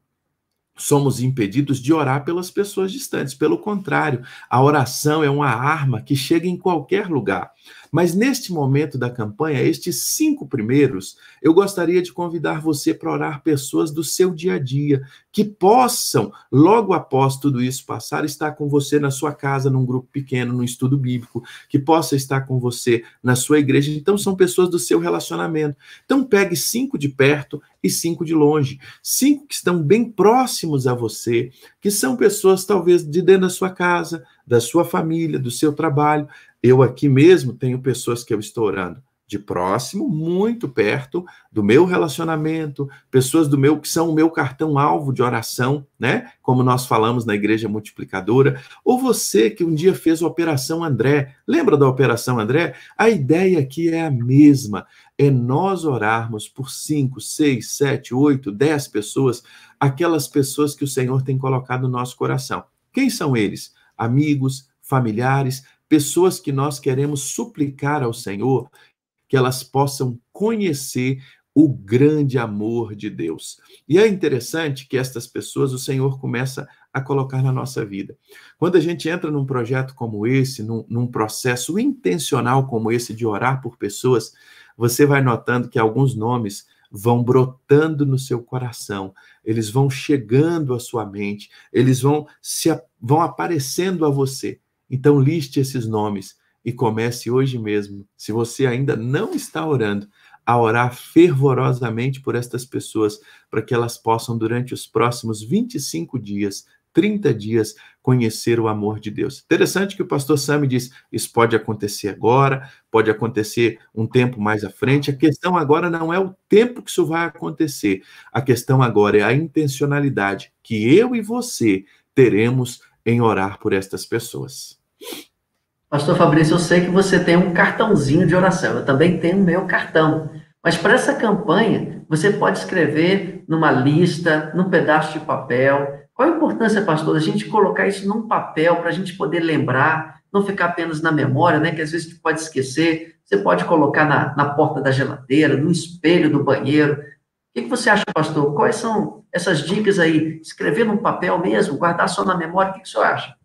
somos impedidos de orar pelas pessoas distantes. Pelo contrário, a oração é uma arma que chega em qualquer lugar. Mas neste momento da campanha, estes 5 primeiros, eu gostaria de convidar você para orar pessoas do seu dia a dia, que possam, logo após tudo isso passar, estar com você na sua casa, num grupo pequeno, num estudo bíblico, que possa estar com você na sua igreja. Então, são pessoas do seu relacionamento. Então, pegue 5 de perto e 5 de longe. 5 que estão bem próximos a você, que são pessoas, talvez, de dentro da sua casa, da sua família, do seu trabalho. Eu aqui mesmo tenho pessoas que eu estou orando de próximo, muito perto do meu relacionamento, pessoas do meu que são o meu cartão-alvo de oração, né? Como nós falamos na Igreja Multiplicadora. Ou você que um dia fez a Operação André. Lembra da Operação André? A ideia aqui é a mesma. É nós orarmos por 5, 6, 7, 8, 10 pessoas, aquelas pessoas que o Senhor tem colocado no nosso coração. Quem são eles? Amigos, familiares, pessoas que nós queremos suplicar ao Senhor que elas possam conhecer o grande amor de Deus. E é interessante que estas pessoas o Senhor começa a colocar na nossa vida. Quando a gente entra num projeto como esse, num processo intencional como esse de orar por pessoas, você vai notando que alguns nomes vão brotando no seu coração, eles vão chegando à sua mente, eles vão aparecendo a você. Então, liste esses nomes e comece hoje mesmo, se você ainda não está orando, a orar fervorosamente por estas pessoas, para que elas possam, durante os próximos 25 dias, 30 dias, conhecer o amor de Deus. Interessante que o pastor Sami diz, isso pode acontecer agora, pode acontecer um tempo mais à frente. A questão agora não é o tempo que isso vai acontecer. A questão agora é a intencionalidade que eu e você teremos em orar por estas pessoas. Pastor Fabrício, eu sei que você tem um cartãozinho de oração, eu também tenho o meu cartão. Mas para essa campanha, você pode escrever numa lista, num pedaço de papel. Qual a importância, pastor, da gente colocar isso num papel para a gente poder lembrar, não ficar apenas na memória, né? Que às vezes a gente pode esquecer. Você pode colocar na porta da geladeira, no espelho do banheiro. O que você acha, pastor? Quais são essas dicas aí? Escrever num papel mesmo, guardar só na memória, o que o senhor acha?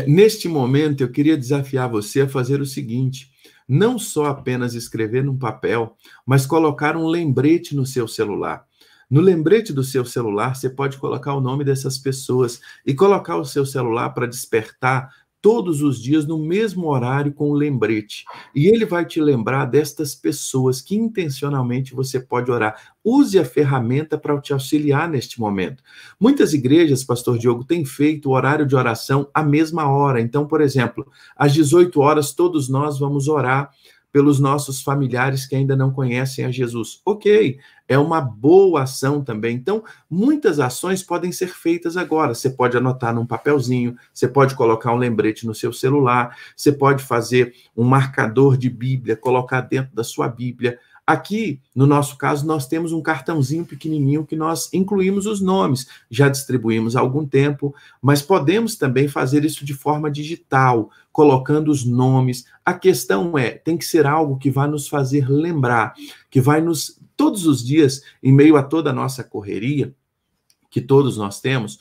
Neste momento, eu queria desafiar você a fazer o seguinte, não só apenas escrever num papel, mas colocar um lembrete no seu celular. No lembrete do seu celular, você pode colocar o nome dessas pessoas e colocar o seu celular para despertar todos os dias no mesmo horário com o lembrete. E ele vai te lembrar destas pessoas que intencionalmente você pode orar. Use a ferramenta para te auxiliar neste momento. Muitas igrejas, pastor Diogo, têm feito o horário de oração à mesma hora. Então, por exemplo, às 18 horas, todos nós vamos orar pelos nossos familiares que ainda não conhecem a Jesus. Ok, é uma boa ação também. Então, muitas ações podem ser feitas agora. Você pode anotar num papelzinho, você pode colocar um lembrete no seu celular, você pode fazer um marcador de Bíblia, colocar dentro da sua Bíblia. Aqui, no nosso caso, nós temos um cartãozinho pequenininho que nós incluímos os nomes. Já distribuímos há algum tempo, mas podemos também fazer isso de forma digital, colocando os nomes. A questão tem que ser algo que vai nos fazer lembrar, que vai nos, todos os dias, em meio a toda a nossa correria, que todos nós temos,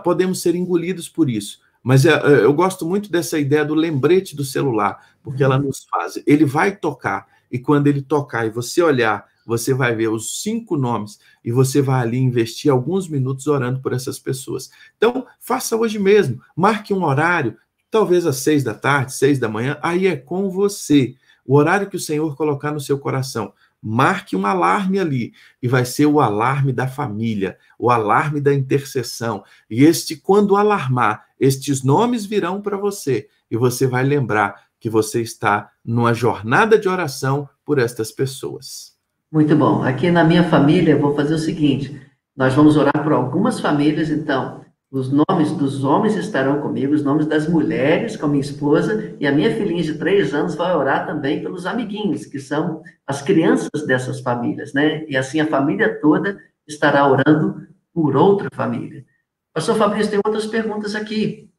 podemos ser engolidos por isso. Mas eu gosto muito dessa ideia do lembrete do celular, porque ela nos faz, ele vai tocar, e quando ele tocar e você olhar, você vai ver os 5 nomes e você vai ali investir alguns minutos orando por essas pessoas. Então, faça hoje mesmo, marque um horário, talvez às 6 da tarde, 6 da manhã, aí é com você. O horário que o Senhor colocar no seu coração, marque um alarme ali, e vai ser o alarme da família, o alarme da intercessão. E quando alarmar, estes nomes virão para você, e você vai lembrar que você está numa jornada de oração por estas pessoas. Muito bom. Aqui na minha família, eu vou fazer o seguinte: nós vamos orar por algumas famílias, então. Os nomes dos homens estarão comigo, os nomes das mulheres com minha esposa, e a minha filhinha de 3 anos vai orar também pelos amiguinhos, que são as crianças dessas famílias, né? E assim a família toda estará orando por outra família. Pastor Fabrício, tem outras perguntas aqui.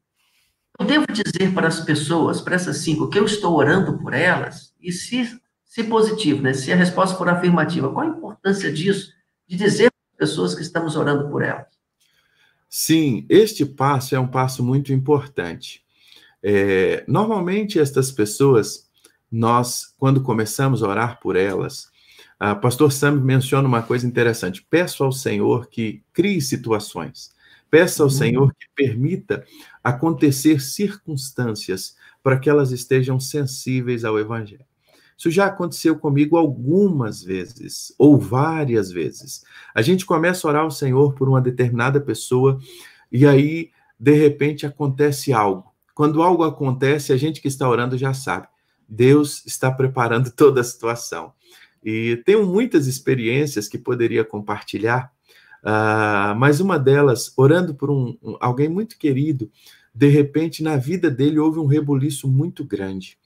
Eu devo dizer para as pessoas, para essas 5, que eu estou orando por elas? E se positivo, né? Se a resposta for afirmativa, qual a importância disso, de dizer para as pessoas que estamos orando por elas? Sim, este passo é um passo muito importante. Normalmente, estas pessoas, nós, quando começamos a orar por elas, pastor Sam menciona uma coisa interessante: peço ao Senhor que crie situações, peço ao Senhor que permita acontecer circunstâncias para que elas estejam sensíveis ao Evangelho. Isso já aconteceu comigo algumas vezes, ou várias vezes. A gente começa a orar ao Senhor por uma determinada pessoa, e aí, de repente, acontece algo. Quando algo acontece, a gente que está orando já sabe. Deus está preparando toda a situação. E tenho muitas experiências que poderia compartilhar, mas uma delas, orando por alguém muito querido, de repente, na vida dele, houve um rebuliço muito grande.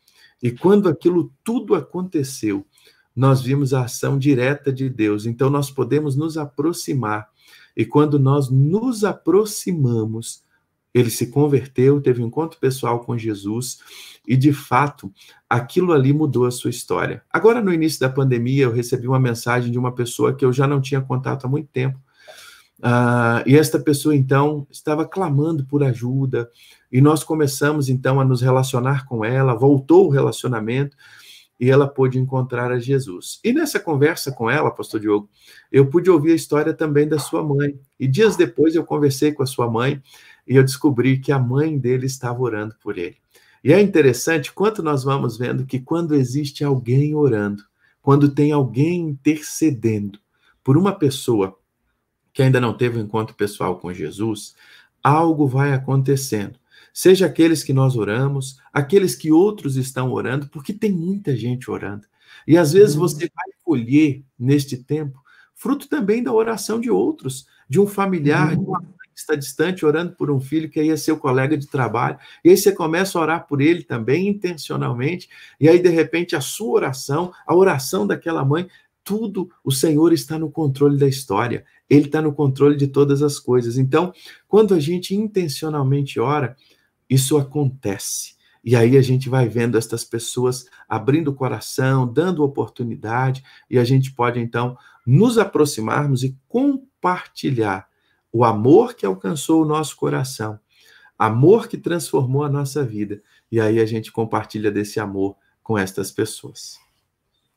E quando aquilo tudo aconteceu, nós vimos a ação direta de Deus. Então, nós podemos nos aproximar. E quando nós nos aproximamos, ele se converteu, teve um encontro pessoal com Jesus, e, de fato, aquilo ali mudou a sua história. Agora, no início da pandemia, eu recebi uma mensagem de uma pessoa que eu já não tinha contato há muito tempo. E esta pessoa, então, estava clamando por ajuda, e nós começamos, então, a nos relacionar com ela, voltou o relacionamento, e ela pôde encontrar a Jesus. E nessa conversa com ela, pastor Diogo, eu pude ouvir a história também da sua mãe, e dias depois eu conversei com a sua mãe, e eu descobri que a mãe dele estava orando por ele. E é interessante quanto nós vamos vendo que quando existe alguém orando, quando tem alguém intercedendo por uma pessoa que ainda não teve um encontro pessoal com Jesus, algo vai acontecendo. Seja aqueles que nós oramos, aqueles que outros estão orando, porque tem muita gente orando. E às vezes você vai colher, neste tempo, fruto também da oração de outros, de um familiar, de uma mãe que está distante, orando por um filho que aí é seu colega de trabalho. E aí você começa a orar por ele também, intencionalmente, e aí, de repente, a sua oração, a oração daquela mãe, tudo, o Senhor está no controle da história. Ele está no controle de todas as coisas. Então, quando a gente intencionalmente ora, isso acontece. E aí a gente vai vendo estas pessoas abrindo o coração, dando oportunidade, e a gente pode, então, nos aproximarmos e compartilhar o amor que alcançou o nosso coração, amor que transformou a nossa vida. E aí a gente compartilha desse amor com estas pessoas.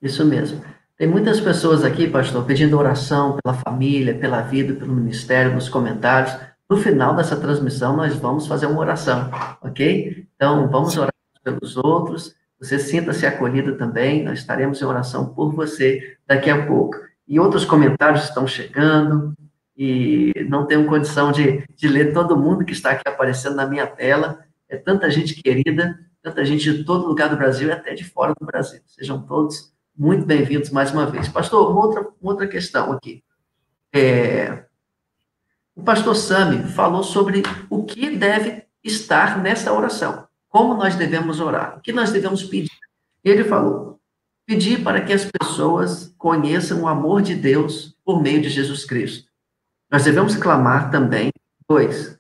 Isso mesmo. Tem muitas pessoas aqui, pastor, pedindo oração pela família, pela vida, pelo ministério, nos comentários. No final dessa transmissão, nós vamos fazer uma oração, ok? Então, vamos orar pelos outros. Você sinta-se acolhido também. Nós estaremos em oração por você daqui a pouco. E outros comentários estão chegando, e não tenho condição de ler todo mundo que está aqui aparecendo na minha tela. É tanta gente querida, tanta gente de todo lugar do Brasil e até de fora do Brasil. Sejam todos muito bem-vindos mais uma vez. Pastor, uma outra questão aqui. O pastor Sami falou sobre o que deve estar nessa oração. Como nós devemos orar. O que nós devemos pedir. Ele falou, pedir para que as pessoas conheçam o amor de Deus por meio de Jesus Cristo. Nós devemos clamar também, 2,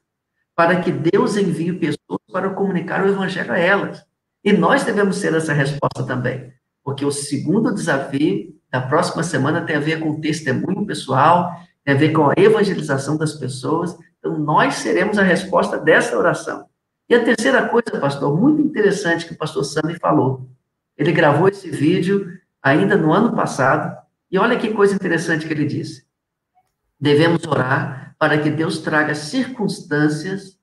para que Deus envie pessoas para comunicar o evangelho a elas. E nós devemos ser essa resposta também. Porque o segundo desafio da próxima semana tem a ver com o testemunho pessoal, tem a ver com a evangelização das pessoas. Então, nós seremos a resposta dessa oração. E a terceira coisa, pastor, muito interessante que o pastor Sami falou. Ele gravou esse vídeo ainda no ano passado, e olha que coisa interessante que ele disse. Devemos orar para que Deus traga circunstâncias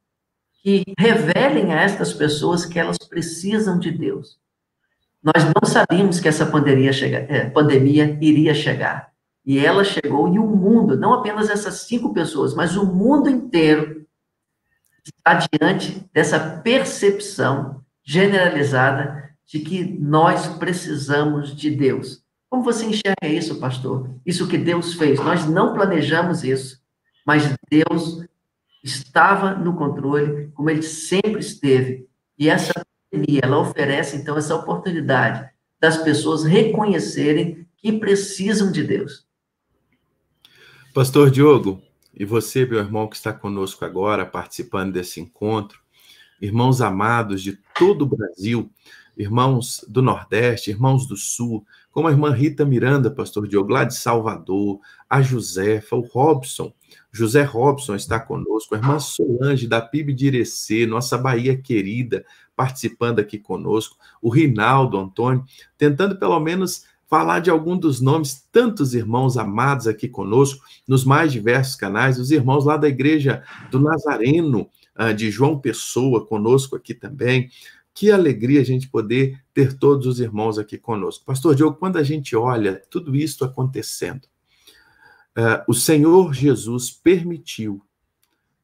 que revelem a estas pessoas que elas precisam de Deus. Nós não sabíamos que essa pandemia iria chegar. E ela chegou, e o mundo, não apenas essas 5 pessoas, mas o mundo inteiro está diante dessa percepção generalizada de que nós precisamos de Deus. Como você enxerga isso, pastor? Isso que Deus fez. Nós não planejamos isso, mas Deus estava no controle, como ele sempre esteve. E essa pandemia, ela oferece, então, essa oportunidade das pessoas reconhecerem que precisam de Deus. Pastor Diogo, e você, meu irmão, que está conosco agora, participando desse encontro, irmãos amados de todo o Brasil, irmãos do Nordeste, irmãos do Sul, como a irmã Rita Miranda, pastor Diogo, lá de Salvador, a Josefa, o Robson, José Robson está conosco, a irmã Solange, da PIB de Irecê, nossa Bahia querida, participando aqui conosco, o Rinaldo Antônio, tentando pelo menos falar de algum dos nomes, tantos irmãos amados aqui conosco, nos mais diversos canais, os irmãos lá da Igreja do Nazareno, de João Pessoa, conosco aqui também. Que alegria a gente poder ter todos os irmãos aqui conosco. Pastor Diogo, quando a gente olha tudo isso acontecendo, o Senhor Jesus permitiu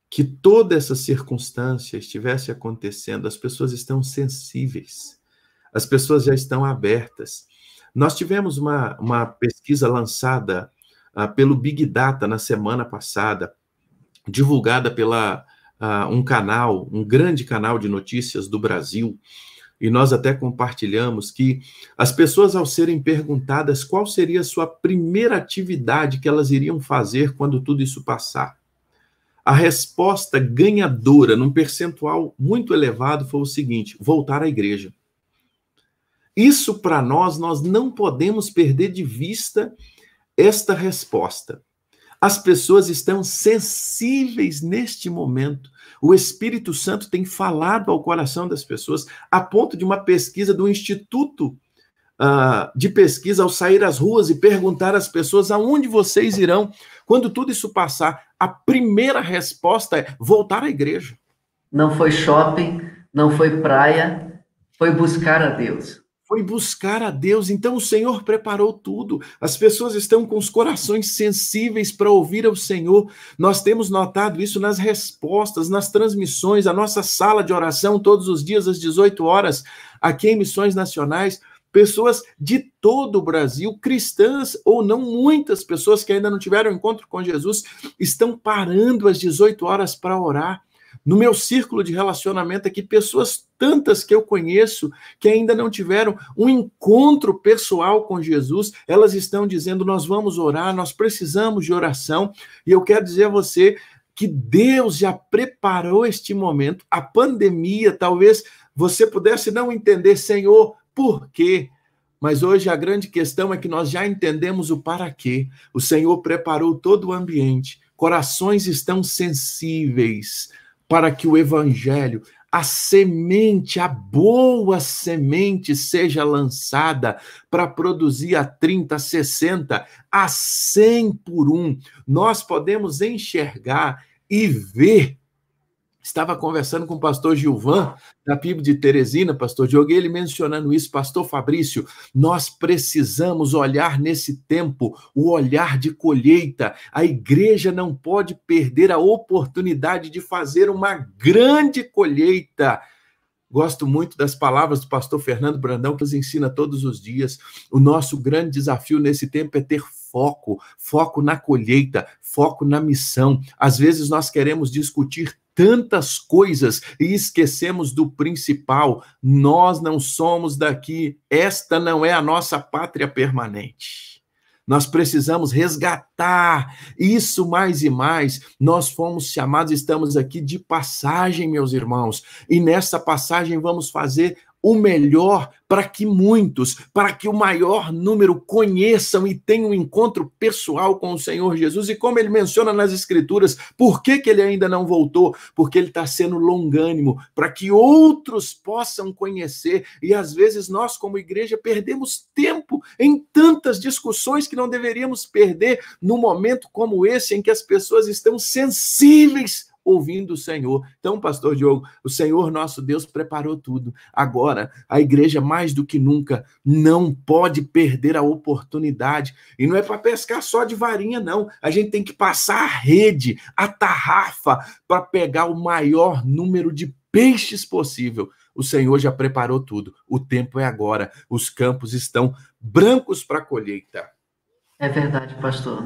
que toda essa circunstância estivesse acontecendo, as pessoas estão sensíveis, as pessoas já estão abertas. Nós tivemos uma pesquisa lançada pelo Big Data na semana passada, divulgada pela um grande canal de notícias do Brasil, e nós até compartilhamos que as pessoas, ao serem perguntadas qual seria a sua primeira atividade que elas iriam fazer quando tudo isso passar, a resposta ganhadora, num percentual muito elevado, foi o seguinte: voltar à igreja. Isso, para nós não podemos perder de vista esta resposta. As pessoas estão sensíveis neste momento. O Espírito Santo tem falado ao coração das pessoas, a ponto de uma pesquisa do Instituto de Pesquisa, ao sair às ruas e perguntar às pessoas aonde vocês irão quando tudo isso passar. A primeira resposta é voltar à igreja. Não foi shopping, não foi praia, foi buscar a Deus. Foi buscar a Deus. Então o Senhor preparou tudo. As pessoas estão com os corações sensíveis para ouvir ao Senhor. Nós temos notado isso nas respostas, nas transmissões, a nossa sala de oração todos os dias às 18 horas, aqui em Missões Nacionais. Pessoas de todo o Brasil, cristãs ou não, muitas pessoas que ainda não tiveram encontro com Jesus, estão parando às 18 horas para orar. No meu círculo de relacionamento aqui, pessoas tantas que eu conheço que ainda não tiveram um encontro pessoal com Jesus, elas estão dizendo: nós vamos orar, nós precisamos de oração. E eu quero dizer a você que Deus já preparou este momento. A pandemia, talvez você pudesse não entender, Senhor, por quê? Mas hoje a grande questão é que nós já entendemos o para quê. O Senhor preparou todo o ambiente. Corações estão sensíveis para que o evangelho, a semente, a boa semente seja lançada para produzir a 30, a 60, a 100 por um. Nós podemos enxergar e ver. Estava conversando com o pastor Gilvan, da PIB de Teresina, pastor Diogo, ele mencionando isso: pastor Fabrício, nós precisamos olhar nesse tempo o olhar de colheita. A igreja não pode perder a oportunidade de fazer uma grande colheita. Gosto muito das palavras do pastor Fernando Brandão, que nos ensina todos os dias. O nosso grande desafio nesse tempo é ter foco na colheita, foco na missão. Às vezes nós queremos discutir tantas coisas e esquecemos do principal. Nós não somos daqui, esta não é a nossa pátria permanente. Nós precisamos resgatar isso mais e mais. Nós fomos chamados, estamos aqui de passagem, meus irmãos, e nessa passagem vamos fazer o melhor para que muitos, para que o maior número conheçam e tenham um encontro pessoal com o Senhor Jesus. E como ele menciona nas Escrituras, por que ele ainda não voltou? Porque ele está sendo longânimo, para que outros possam conhecer. E às vezes nós, como igreja, perdemos tempo em tantas discussões que não deveríamos perder num momento como esse, em que as pessoas estão sensíveis ouvindo o Senhor. Então, pastor Diogo, o Senhor nosso Deus preparou tudo. Agora, a igreja, mais do que nunca, não pode perder a oportunidade. E não é para pescar só de varinha, não. A gente tem que passar a rede, a tarrafa, para pegar o maior número de peixes possível. O Senhor já preparou tudo. O tempo é agora. Os campos estão brancos para a colheita. É verdade, pastor.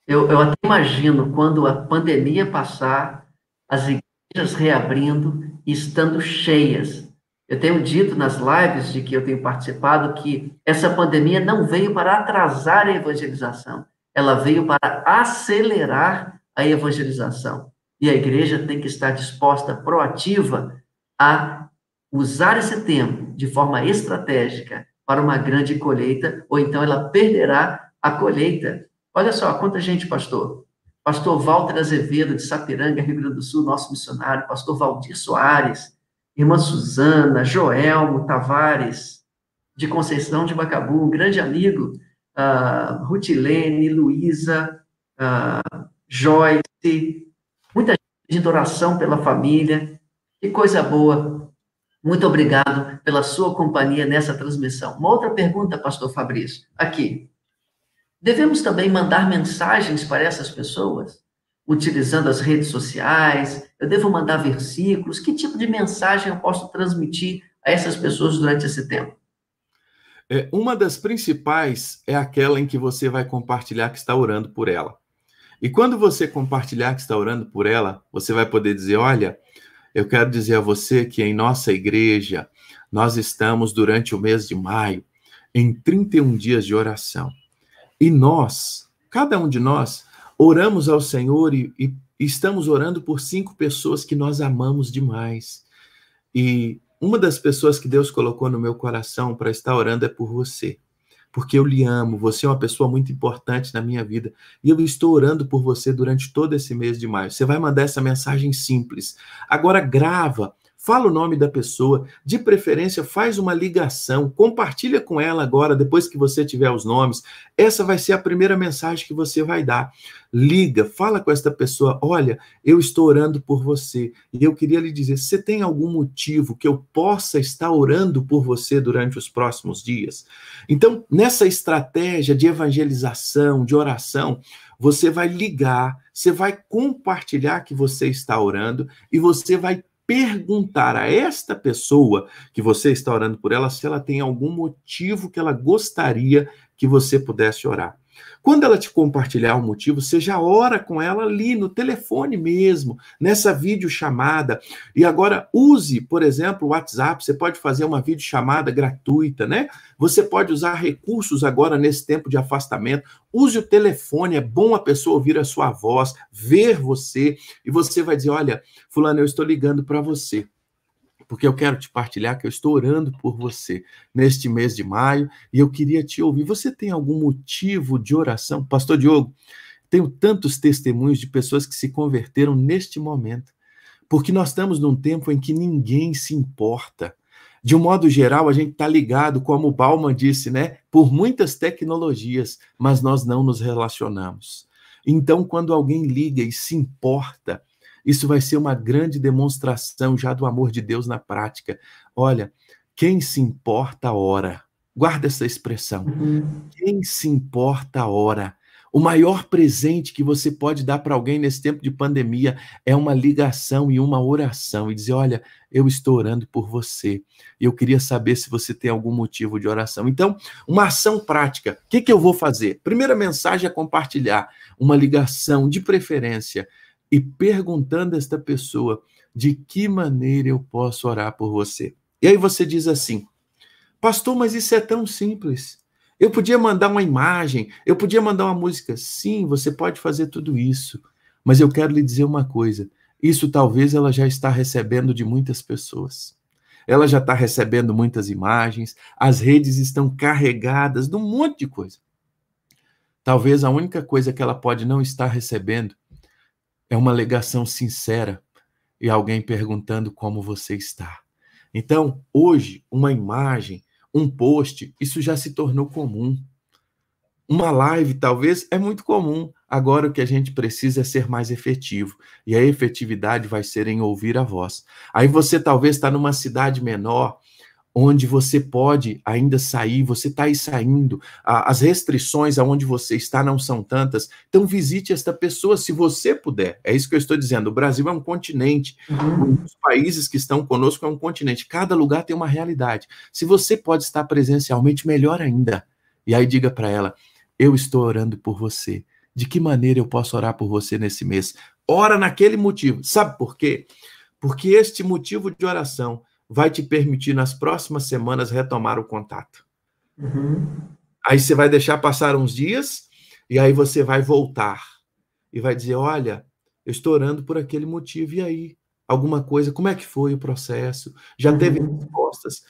Eu até imagino quando a pandemia passar, as igrejas reabrindo e estando cheias. Eu tenho dito nas lives de que eu tenho participado que essa pandemia não veio para atrasar a evangelização, ela veio para acelerar a evangelização. E a igreja tem que estar disposta, proativa, a usar esse tempo de forma estratégica para uma grande colheita, ou então ela perderá a colheita. Olha só, quanta gente, pastor. Pastor Walter Azevedo, de Sapiranga, Rio Grande do Sul, nosso missionário. Pastor Valdir Soares, irmã Suzana, Joelmo Tavares, de Conceição de Macabu, um grande amigo, Rutilene, Luísa, Joyce, muita gente de oração pela família. Que coisa boa. Muito obrigado pela sua companhia nessa transmissão. Uma outra pergunta, pastor Fabrício, aqui. Devemos também mandar mensagens para essas pessoas, utilizando as redes sociais? Eu devo mandar versículos? Que tipo de mensagem eu posso transmitir a essas pessoas durante esse tempo? Uma das principais é aquela em que você vai compartilhar que está orando por ela. E quando você compartilhar que está orando por ela, você vai poder dizer, olha, eu quero dizer a você que em nossa igreja, nós estamos durante o mês de maio, em 31 dias de oração. E nós, cada um de nós, oramos ao Senhor e estamos orando por 5 pessoas que nós amamos demais. E uma das pessoas que Deus colocou no meu coração para estar orando é por você. Porque eu lhe amo, você é uma pessoa muito importante na minha vida. E eu estou orando por você durante todo esse mês de maio. Você vai mandar essa mensagem simples. Agora grava. Fala o nome da pessoa, de preferência faz uma ligação, compartilha com ela agora, depois que você tiver os nomes. Essa vai ser a primeira mensagem que você vai dar. Liga, fala com esta pessoa, olha, eu estou orando por você, e eu queria lhe dizer, você tem algum motivo que eu possa estar orando por você durante os próximos dias? Então, nessa estratégia de evangelização, de oração, você vai ligar, você vai compartilhar que você está orando, e você vai perguntar a esta pessoa que você está orando por ela se ela tem algum motivo que ela gostaria que você pudesse orar. Quando ela te compartilhar o motivo, você já ora com ela ali no telefone mesmo, nessa videochamada. E agora use, por exemplo, o WhatsApp, você pode fazer uma videochamada gratuita, né? Você pode usar recursos agora nesse tempo de afastamento. Use o telefone, é bom a pessoa ouvir a sua voz, ver você, e você vai dizer, olha, fulano, eu estou ligando para você, porque eu quero te partilhar que eu estou orando por você neste mês de maio e eu queria te ouvir. Você tem algum motivo de oração? Pastor Diogo, tenho tantos testemunhos de pessoas que se converteram neste momento, porque nós estamos num tempo em que ninguém se importa. De um modo geral, a gente está ligado, como o Bauman disse, né, por muitas tecnologias, mas nós não nos relacionamos. Então, quando alguém liga e se importa, isso vai ser uma grande demonstração já do amor de Deus na prática. Olha, quem se importa, ora. Guarda essa expressão. Quem se importa, ora. O maior presente que você pode dar para alguém nesse tempo de pandemia é uma ligação e uma oração. E dizer, olha, eu estou orando por você. E eu queria saber se você tem algum motivo de oração. Então, uma ação prática. O que eu vou fazer? Primeira mensagem é compartilhar. Uma ligação, de preferência, e perguntando a esta pessoa de que maneira eu posso orar por você. E aí você diz assim, pastor, mas isso é tão simples. Eu podia mandar uma imagem, eu podia mandar uma música. Sim, você pode fazer tudo isso, mas eu quero lhe dizer uma coisa, isso talvez ela já está recebendo de muitas pessoas. Ela já está recebendo muitas imagens, as redes estão carregadas de um monte de coisa. Talvez a única coisa que ela pode não estar recebendo é uma ligação sincera e alguém perguntando como você está. Então, hoje, uma imagem, um post, isso já se tornou comum. Uma live, talvez, é muito comum. Agora o que a gente precisa é ser mais efetivo. E a efetividade vai ser em ouvir a voz. Aí você talvez está numa cidade menor, onde você pode ainda sair, você está aí saindo, as restrições aonde você está não são tantas, então visite esta pessoa se você puder. É isso que eu estou dizendo, o Brasil é um continente, os países que estão conosco é um continente, cada lugar tem uma realidade. Se você pode estar presencialmente, melhor ainda. E aí diga para ela, eu estou orando por você. De que maneira eu posso orar por você nesse mês? Ora naquele motivo. Sabe por quê? Porque este motivo de oração vai te permitir, nas próximas semanas, retomar o contato. Aí você vai deixar passar uns dias, e aí você vai voltar. E vai dizer, olha, eu estou orando por aquele motivo, e aí? Alguma coisa, como é que foi o processo? Já teve respostas?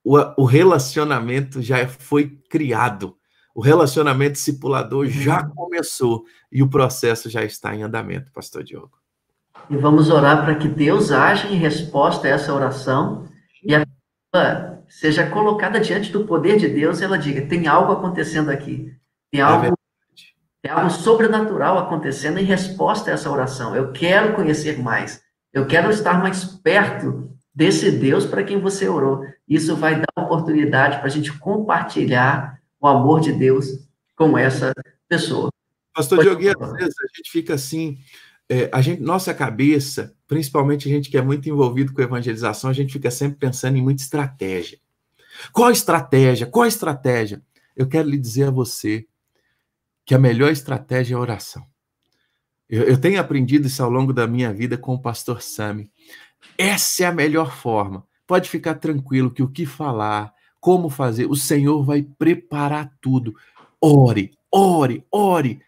O relacionamento já foi criado. O relacionamento discipulador já começou, e o processo já está em andamento, pastor Diogo. E vamos orar para que Deus haja em resposta a essa oração e a pessoa seja colocada diante do poder de Deus e ela diga, tem algo acontecendo aqui, tem algo sobrenatural acontecendo em resposta a essa oração. Eu quero conhecer mais, eu quero estar mais perto desse Deus para quem você orou. Isso vai dar oportunidade para a gente compartilhar o amor de Deus com essa pessoa. Pastor Diogo, às vezes a gente fica assim... nossa cabeça, principalmente a gente que é muito envolvido com evangelização, a gente fica sempre pensando em muita estratégia. Qual estratégia? Qual estratégia? Eu quero lhe dizer a você que a melhor estratégia é a oração. Eu tenho aprendido isso ao longo da minha vida com o pastor Sami. Essa é a melhor forma. Pode ficar tranquilo que o que falar, como fazer, o Senhor vai preparar tudo. Ore, ore, ore.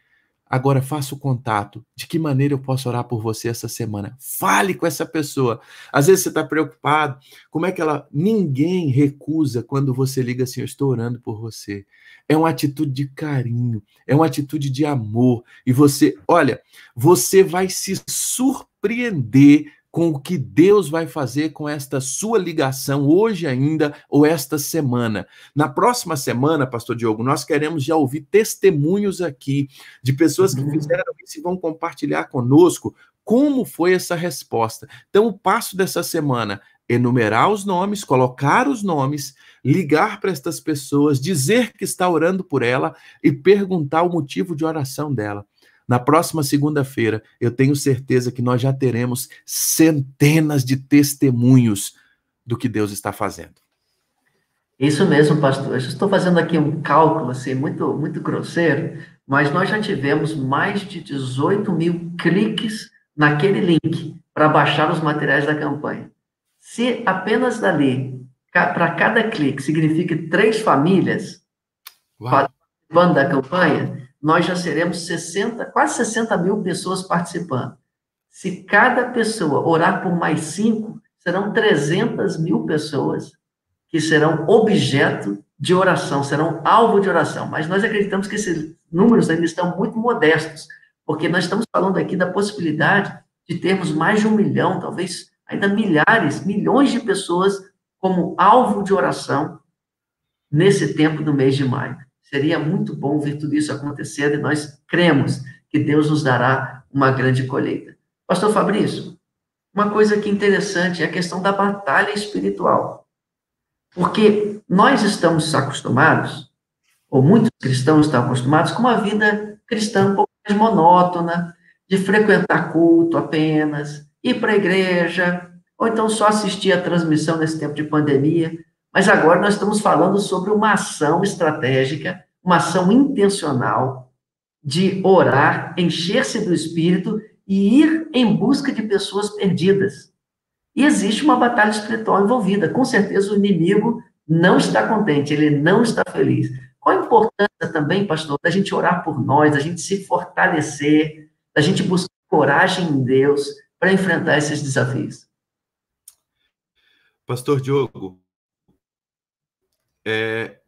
Agora faça o contato. De que maneira eu posso orar por você essa semana? Fale com essa pessoa. Às vezes você está preocupado. Como é que ela... Ninguém recusa quando você liga assim, eu estou orando por você. É uma atitude de carinho. É uma atitude de amor. E você, olha, você vai se surpreender com o que Deus vai fazer com esta sua ligação hoje ainda ou esta semana. Na próxima semana, pastor Diogo, nós queremos já ouvir testemunhos aqui de pessoas que fizeram isso e vão compartilhar conosco como foi essa resposta. Então, o passo dessa semana, enumerar os nomes, colocar os nomes, ligar para estas pessoas, dizer que está orando por ela e perguntar o motivo de oração dela. Na próxima segunda-feira, eu tenho certeza que nós já teremos centenas de testemunhos do que Deus está fazendo. Isso mesmo, pastor. Eu estou fazendo aqui um cálculo assim, muito, muito grosseiro, mas nós já tivemos mais de 18 mil cliques naquele link para baixar os materiais da campanha. Se apenas dali, para cada clique, significa 3 famílias participando da campanha, nós já seremos quase 60 mil pessoas participando. Se cada pessoa orar por mais 5, serão 300 mil pessoas que serão objeto de oração, serão alvo de oração. Mas nós acreditamos que esses números ainda estão muito modestos, porque nós estamos falando aqui da possibilidade de termos mais de 1 milhão, talvez ainda milhares, milhões de pessoas como alvo de oração nesse tempo do mês de maio. Seria muito bom ver tudo isso acontecendo e nós cremos que Deus nos dará uma grande colheita. Pastor Fabrício, uma coisa que é interessante é a questão da batalha espiritual. Porque nós estamos acostumados, ou muitos cristãos estão acostumados, com uma vida cristã um pouco mais monótona, de frequentar culto apenas, ir para a igreja, ou então só assistir a transmissão nesse tempo de pandemia. Mas agora nós estamos falando sobre uma ação estratégica, uma ação intencional de orar, encher-se do Espírito e ir em busca de pessoas perdidas. E existe uma batalha espiritual envolvida. Com certeza o inimigo não está contente, ele não está feliz. Qual a importância também, pastor, da gente orar por nós, da gente se fortalecer, da gente buscar coragem em Deus para enfrentar esses desafios? Pastor Diogo, é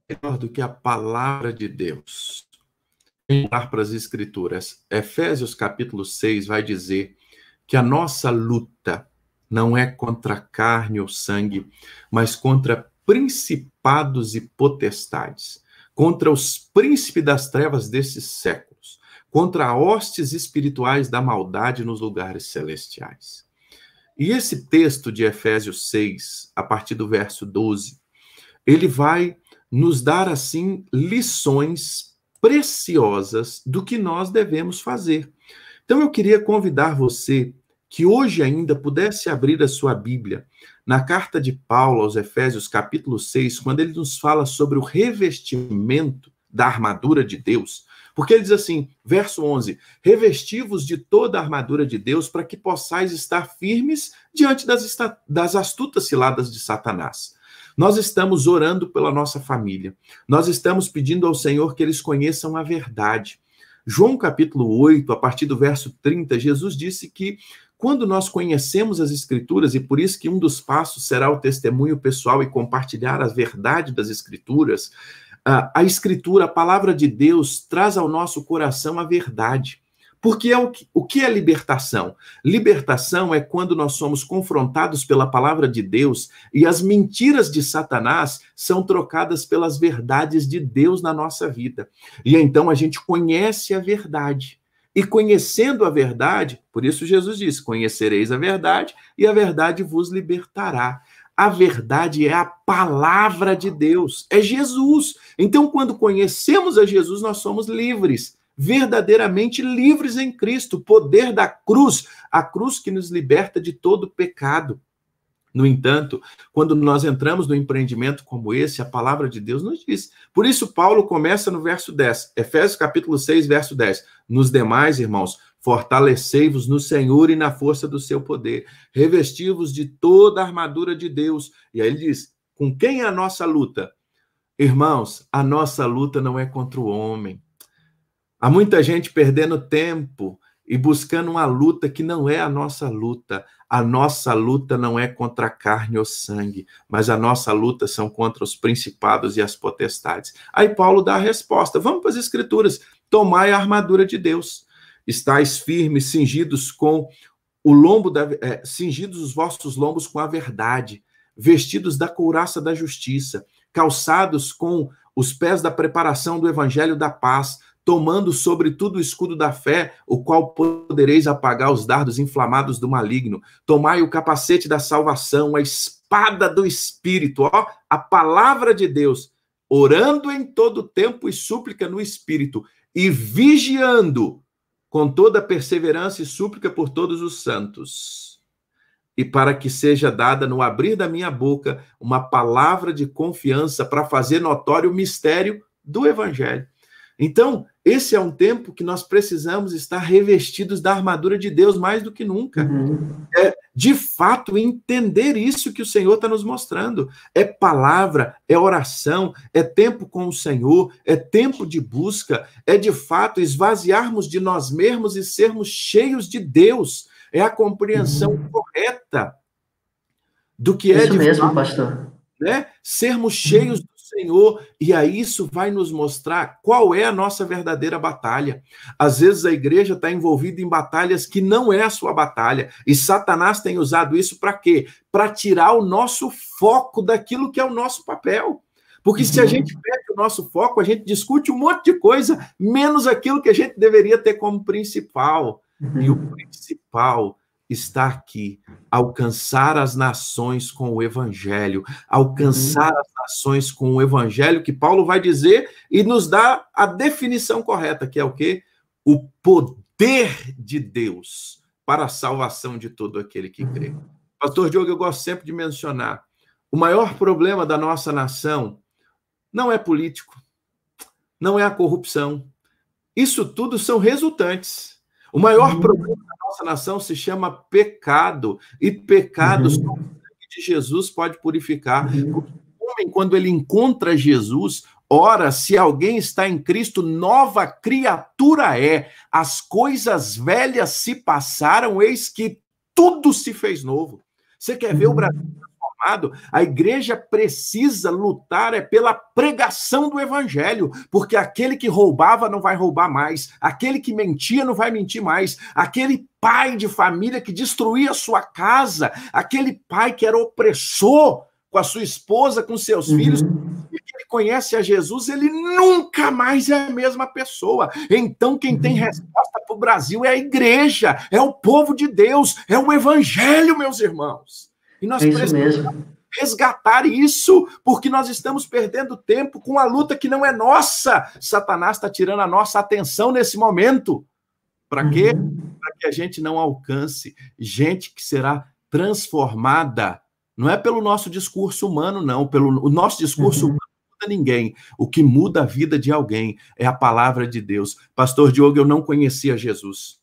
melhor do que a palavra de Deus. Olhar para as Escrituras. Efésios capítulo 6 vai dizer que a nossa luta não é contra carne ou sangue, mas contra principados e potestades, contra os príncipes das trevas desses séculos, contra hostes espirituais da maldade nos lugares celestiais. E esse texto de Efésios 6, a partir do verso 12, ele vai nos dar, assim, lições preciosas do que nós devemos fazer. Então, eu queria convidar você que hoje ainda pudesse abrir a sua Bíblia na carta de Paulo aos Efésios, capítulo 6, quando ele nos fala sobre o revestimento da armadura de Deus. Porque ele diz assim, verso 11, revesti-vos de toda a armadura de Deus para que possais estar firmes diante das astutas ciladas de Satanás. Nós estamos orando pela nossa família. Nós estamos pedindo ao Senhor que eles conheçam a verdade. João capítulo 8, a partir do verso 30, Jesus disse que quando nós conhecemos as Escrituras, e por isso que um dos passos será o testemunho pessoal e compartilhar a verdade das Escrituras, a Escritura, a palavra de Deus, traz ao nosso coração a verdade. Porque o que é libertação? Libertação é quando nós somos confrontados pela palavra de Deus e as mentiras de Satanás são trocadas pelas verdades de Deus na nossa vida. E então a gente conhece a verdade. E conhecendo a verdade, por isso Jesus disse, conhecereis a verdade e a verdade vos libertará. A verdade é a palavra de Deus, é Jesus. Então, quando conhecemos a Jesus, nós somos livres. Verdadeiramente livres em Cristo, o poder da cruz, a cruz que nos liberta de todo pecado. No entanto, quando nós entramos no empreendimento como esse, a palavra de Deus nos diz. Por isso, Paulo começa no verso 10, Efésios capítulo 6, verso 10. Nos demais, irmãos, fortalecei-vos no Senhor e na força do seu poder. Revesti-vos de toda a armadura de Deus. E aí ele diz, com quem é a nossa luta? Irmãos, a nossa luta não é contra o homem. Há muita gente perdendo tempo e buscando uma luta que não é a nossa luta. A nossa luta não é contra a carne ou sangue, mas a nossa luta são contra os principados e as potestades. Aí Paulo dá a resposta. Vamos para as Escrituras. Tomai a armadura de Deus. Estais firmes, cingidos com o lombo cingidos os vossos lombos com a verdade, vestidos da couraça da justiça, calçados com os pés da preparação do evangelho da paz, tomando sobretudo o escudo da fé, o qual podereis apagar os dardos inflamados do maligno. Tomai o capacete da salvação, a espada do Espírito, a palavra de Deus, orando em todo tempo e súplica no Espírito, e vigiando com toda perseverança e súplica por todos os santos. E para que seja dada no abrir da minha boca uma palavra de confiança para fazer notório o mistério do Evangelho. Então, esse é um tempo que nós precisamos estar revestidos da armadura de Deus mais do que nunca. É, de fato, entender isso que o Senhor está nos mostrando. É palavra, é oração, é tempo com o Senhor, é tempo de busca, é de fato esvaziarmos de nós mesmos e sermos cheios de Deus. É a compreensão correta do que é isso de mesmo, fato, pastor. né? Sermos cheios do Senhor, e aí isso vai nos mostrar qual é a nossa verdadeira batalha. Às vezes a igreja está envolvida em batalhas que não é a sua batalha, e Satanás tem usado isso para quê? Para tirar o nosso foco daquilo que é o nosso papel. Porque se a gente perde o nosso foco, a gente discute um monte de coisa, menos aquilo que a gente deveria ter como principal. E o principal está aqui, alcançar as nações com o Evangelho, alcançar as nações com o Evangelho, que Paulo vai dizer e nos dá a definição correta, que é o quê? O poder de Deus para a salvação de todo aquele que crê. Pastor Diogo, eu gosto sempre de mencionar, o maior problema da nossa nação não é político, não é a corrupção, isso tudo são resultantes. O maior problema da nossa nação se chama pecado, e pecado só o sangue de Jesus pode purificar. O homem, quando ele encontra Jesus, ora, se alguém está em Cristo, nova criatura é. As coisas velhas se passaram, eis que tudo se fez novo. Você quer ver o Brasil transformado? A igreja precisa lutar pela pregação do evangelho, porque aquele que roubava não vai roubar mais, aquele que mentia não vai mentir mais, aquele pai de família que destruía a sua casa, aquele pai que era opressor com a sua esposa, com seus filhos, aquele conhece a Jesus, ele nunca mais é a mesma pessoa. Então, quem tem resposta para o Brasil é a igreja, é o povo de Deus, é o evangelho, meus irmãos. E nós precisamos resgatar isso, porque nós estamos perdendo tempo com a luta que não é nossa. Satanás está tirando a nossa atenção nesse momento. Para quê? Para que a gente não alcance gente que será transformada. Não é pelo nosso discurso humano, não. O nosso discurso humano não muda ninguém. O que muda a vida de alguém é a palavra de Deus. Pastor Diogo, eu não conhecia Jesus.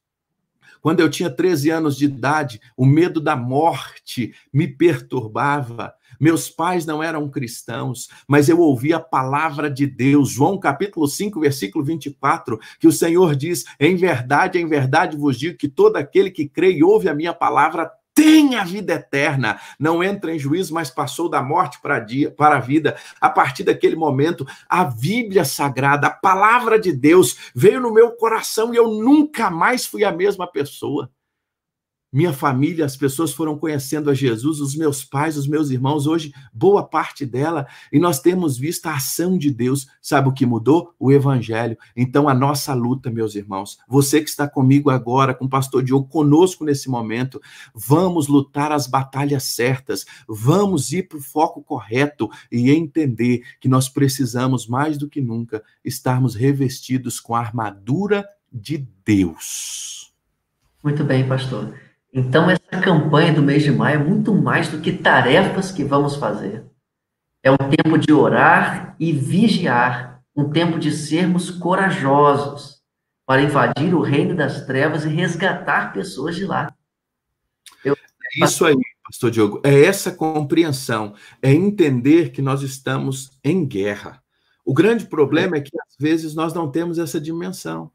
Quando eu tinha 13 anos de idade, o medo da morte me perturbava. Meus pais não eram cristãos, mas eu ouvi a palavra de Deus. João capítulo 5, versículo 24, que o Senhor diz: em verdade vos digo que todo aquele que crê e ouve a minha palavra tem a vida eterna, não entra em juízo, mas passou da morte para a vida. A partir daquele momento, a Bíblia Sagrada, a palavra de Deus, veio no meu coração e eu nunca mais fui a mesma pessoa. Minha família, as pessoas foram conhecendo a Jesus, os meus pais, os meus irmãos, hoje, boa parte dela, e nós temos visto a ação de Deus. Sabe o que mudou? O evangelho. Então, a nossa luta, meus irmãos, você que está comigo agora, com o pastor Diogo, conosco nesse momento, vamos lutar as batalhas certas, vamos ir para o foco correto e entender que nós precisamos, mais do que nunca, estarmos revestidos com a armadura de Deus. Muito bem, pastor. Então, essa campanha do mês de maio é muito mais do que tarefas que vamos fazer. É um tempo de orar e vigiar, um tempo de sermos corajosos para invadir o reino das trevas e resgatar pessoas de lá. É isso aí, pastor Diogo, é essa compreensão, é entender que nós estamos em guerra. O grande problema é que, às vezes, nós não temos essa dimensão.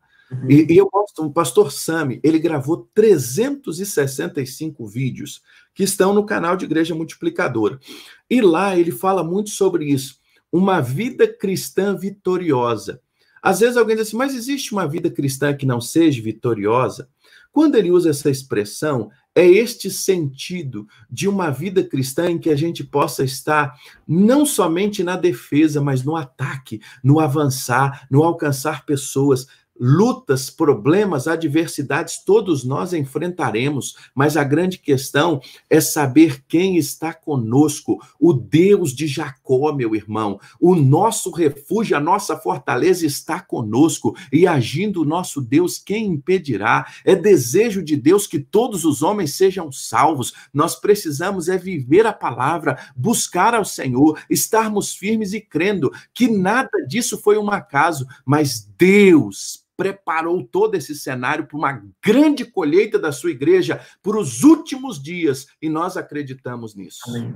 E eu gosto, o pastor Sami, ele gravou 365 vídeos que estão no canal de Igreja Multiplicadora. E lá ele fala muito sobre isso, uma vida cristã vitoriosa. Às vezes alguém diz assim, mas existe uma vida cristã que não seja vitoriosa? Quando ele usa essa expressão, é este sentido de uma vida cristã em que a gente possa estar não somente na defesa, mas no ataque, no avançar, no alcançar pessoas. Lutas, problemas, adversidades, todos nós enfrentaremos, mas a grande questão é saber quem está conosco, o Deus de Jacó, meu irmão, o nosso refúgio, a nossa fortaleza está conosco, e agindo o nosso Deus, quem impedirá? É desejo de Deus que todos os homens sejam salvos, nós precisamos é viver a palavra, buscar ao Senhor, estarmos firmes e crendo que nada disso foi um acaso, mas Deus preparou todo esse cenário para uma grande colheita da sua igreja por os últimos dias, e nós acreditamos nisso. Amém.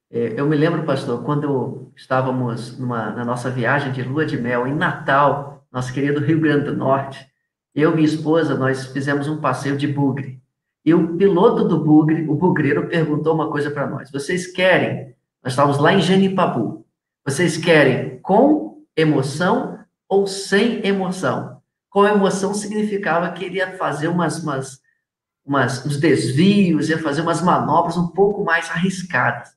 Eu me lembro, pastor, quando estávamos na nossa viagem de lua de mel em Natal, nosso querido Rio Grande do Norte, eu e minha esposa, nós fizemos um passeio de bugre, e o piloto do bugre, o bugreiro, perguntou uma coisa para nós: vocês querem, nós estávamos lá em Genipabu, vocês querem com emoção ou sem emoção? Com emoção significava que ele ia fazer uns desvios, ia fazer umas manobras um pouco mais arriscadas.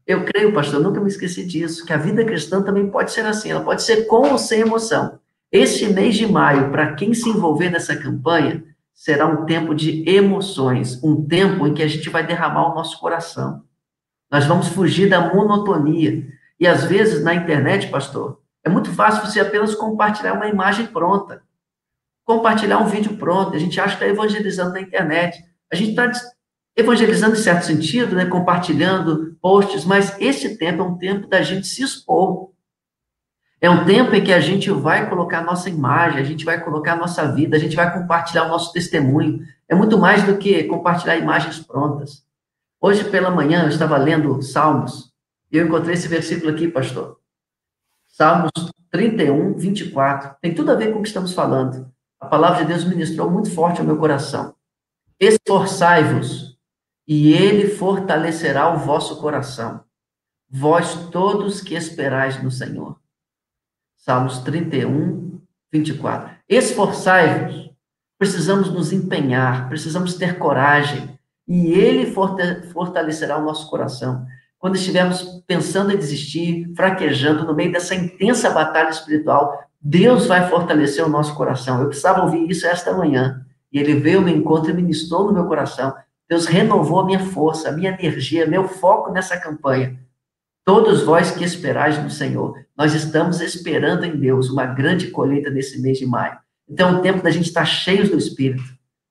Eu creio, pastor, eu nunca me esqueci disso, que a vida cristã também pode ser assim, ela pode ser com ou sem emoção. Este mês de maio, para quem se envolver nessa campanha, será um tempo de emoções, um tempo em que a gente vai derramar o nosso coração. Nós vamos fugir da monotonia. E às vezes, na internet, pastor, é muito fácil você apenas compartilhar uma imagem pronta, compartilhar um vídeo pronto. A gente acha que está evangelizando na internet. A gente está evangelizando em certo sentido, né? Compartilhando posts, mas esse tempo é um tempo da gente se expor. É um tempo em que a gente vai colocar a nossa imagem, a gente vai colocar a nossa vida, a gente vai compartilhar o nosso testemunho. É muito mais do que compartilhar imagens prontas. Hoje pela manhã eu estava lendo Salmos, e eu encontrei esse versículo aqui, pastor. Salmos 31, 24. Tem tudo a ver com o que estamos falando. A palavra de Deus ministrou muito forte ao meu coração. Esforçai-vos, e ele fortalecerá o vosso coração. Vós todos que esperais no Senhor. Salmos 31, 24. Esforçai-vos. Precisamos nos empenhar, precisamos ter coragem, e ele fortalecerá o nosso coração. quando estivermos pensando em desistir, fraquejando, no meio dessa intensa batalha espiritual, Deus vai fortalecer o nosso coração. Eu precisava ouvir isso esta manhã. E ele veio ao meu encontro e ministrou no meu coração. Deus renovou a minha força, a minha energia, meu foco nessa campanha. Todos vós que esperais no Senhor, nós estamos esperando em Deus uma grande colheita nesse mês de maio. Então é um tempo da gente estar cheios do Espírito.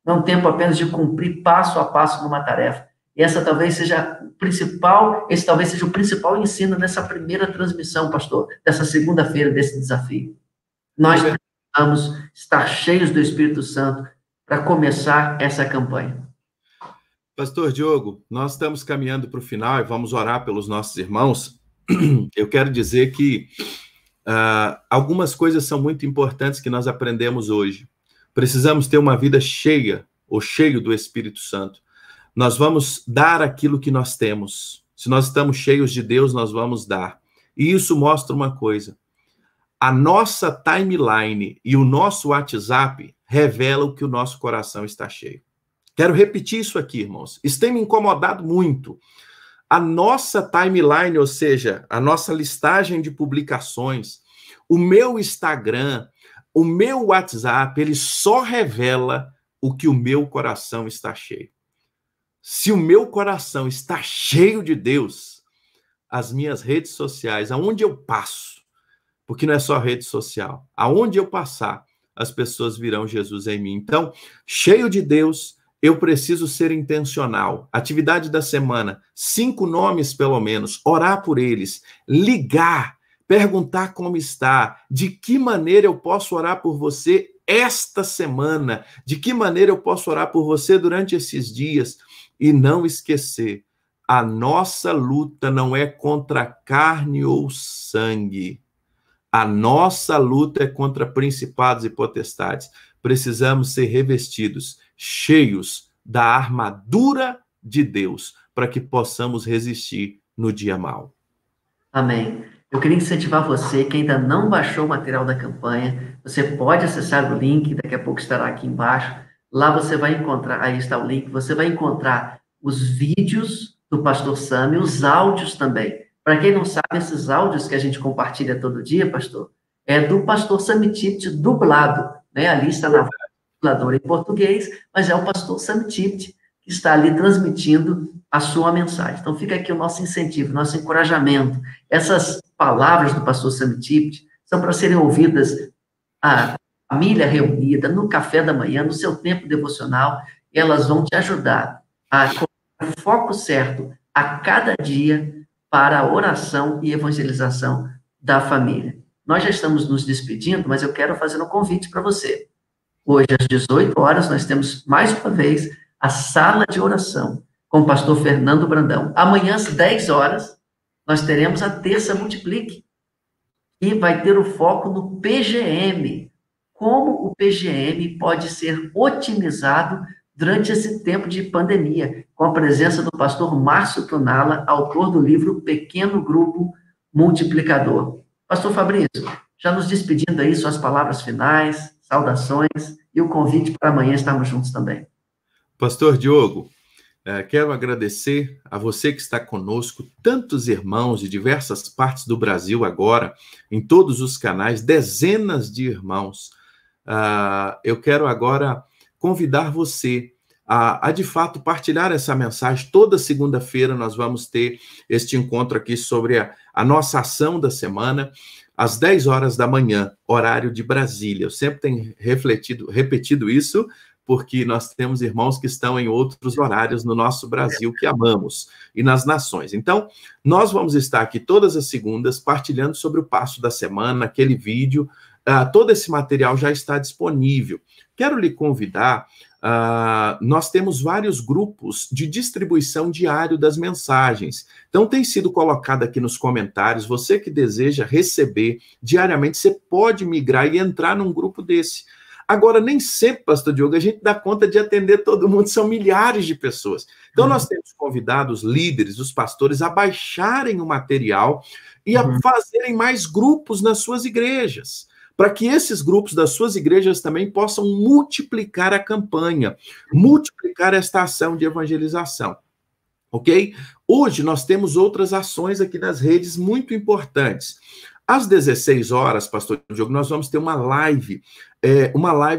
Não é um tempo apenas de cumprir passo a passo numa tarefa. E esse talvez seja o principal ensino nessa primeira transmissão, pastor, dessa segunda-feira, desse desafio. Nós precisamos estar cheios do Espírito Santo para começar essa campanha. Pastor Diogo, nós estamos caminhando para o final e vamos orar pelos nossos irmãos. Eu quero dizer que algumas coisas são muito importantes que nós aprendemos hoje. Precisamos ter uma vida cheia, ou cheio do Espírito Santo. Nós vamos dar aquilo que nós temos. Se nós estamos cheios de Deus, nós vamos dar. E isso mostra uma coisa. A nossa timeline e o nosso WhatsApp revelam que o nosso coração está cheio. Quero repetir isso aqui, irmãos. Isso tem me incomodado muito. A nossa timeline, ou seja, a nossa listagem de publicações, o meu Instagram, o meu WhatsApp, ele só revela o que o meu coração está cheio. Se o meu coração está cheio de Deus, as minhas redes sociais, aonde eu passo, porque não é só rede social, aonde eu passar, as pessoas virão Jesus em mim. Então, cheio de Deus, eu preciso ser intencional. Atividade da semana, 5 nomes pelo menos, orar por eles, ligar, perguntar como está, de que maneira eu posso orar por você esta semana, de que maneira eu posso orar por você durante esses dias, e não esquecer, a nossa luta não é contra carne ou sangue, a nossa luta é contra principados e potestades. Precisamos ser revestidos, cheios da armadura de Deus, para que possamos resistir no dia mau. Amém. Eu queria incentivar você que ainda não baixou o material da campanha, você pode acessar o link, daqui a pouco estará aqui embaixo. Lá você vai encontrar, aí está o link, você vai encontrar os vídeos do pastor Sam e os áudios também. Para quem não sabe, esses áudios que a gente compartilha todo dia, pastor, é do pastor Sam Tipt dublado, né? Ali está na dubladora em português, mas é o pastor Sam Tipt que está ali transmitindo a sua mensagem. Então fica aqui o nosso incentivo, nosso encorajamento. Essas palavras do pastor Sam Tipt são para serem ouvidas a família reunida, no café da manhã, no seu tempo devocional, e elas vão te ajudar a colocar o foco certo a cada dia para a oração e evangelização da família. Nós já estamos nos despedindo, mas eu quero fazer um convite para você. Hoje, às 18 horas, nós temos, mais uma vez, a sala de oração com o pastor Fernando Brandão. Amanhã, às 10 horas, nós teremos a Terça Multiplique, e vai ter o foco no PGM. Como o PGM pode ser otimizado durante esse tempo de pandemia, com a presença do pastor Márcio Tunala, autor do livro Pequeno Grupo Multiplicador. Pastor Fabrício, já nos despedindo aí, suas palavras finais, saudações e o convite para amanhã estarmos juntos também. Pastor Diogo, quero agradecer a você que está conosco, tantos irmãos de diversas partes do Brasil agora, em todos os canais, dezenas de irmãos. Eu quero agora convidar você a de fato, partilhar essa mensagem. Toda segunda-feira nós vamos ter este encontro aqui sobre a nossa ação da semana, às 10 horas da manhã, horário de Brasília. Eu sempre tenho repetido isso, porque nós temos irmãos que estão em outros horários no nosso Brasil, que amamos, e nas nações. Então, nós vamos estar aqui todas as segundas, partilhando sobre o passo da semana, aquele vídeo. Todo esse material já está disponível. Quero lhe convidar, nós temos vários grupos de distribuição diário das mensagens. Então, tem sido colocado aqui nos comentários, você que deseja receber diariamente, você pode migrar e entrar num grupo desse. Agora, nem sempre, pastor Diogo, a gente dá conta de atender todo mundo, são milhares de pessoas. Então, nós temos convidado os líderes, os pastores, a baixarem o material e a fazerem mais grupos nas suas igrejas, para que esses grupos das suas igrejas também possam multiplicar a campanha, multiplicar esta ação de evangelização. ok? Hoje nós temos outras ações aqui nas redes muito importantes. Às 16 horas, pastor Diogo, nós vamos ter uma live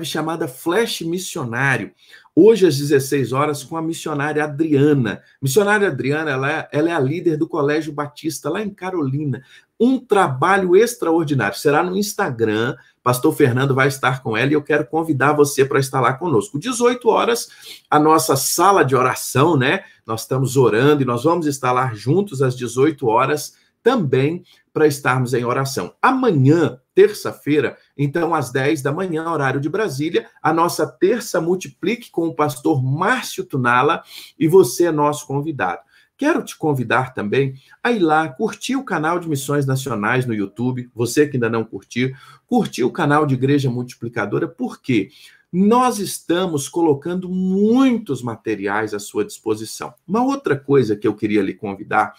chamada Flash Missionário. Hoje, às 16 horas, com a missionária Adriana. Missionária Adriana, ela é a líder do Colégio Batista, lá em Carolina. Um trabalho extraordinário. Será no Instagram, pastor Fernando vai estar com ela e eu quero convidar você para estar lá conosco. 18 horas, a nossa sala de oração, né? Nós estamos orando e nós vamos estar lá juntos às 18 horas também para estarmos em oração. Amanhã, terça-feira, então às 10 da manhã, horário de Brasília, a nossa Terça Multiplique com o pastor Márcio Tunala e você é nosso convidado. Quero te convidar também a ir lá, curtir o canal de Missões Nacionais no YouTube, você que ainda não curtiu, curtir o canal de Igreja Multiplicadora, por quê? Nós estamos colocando muitos materiais à sua disposição. Uma outra coisa que eu queria lhe convidar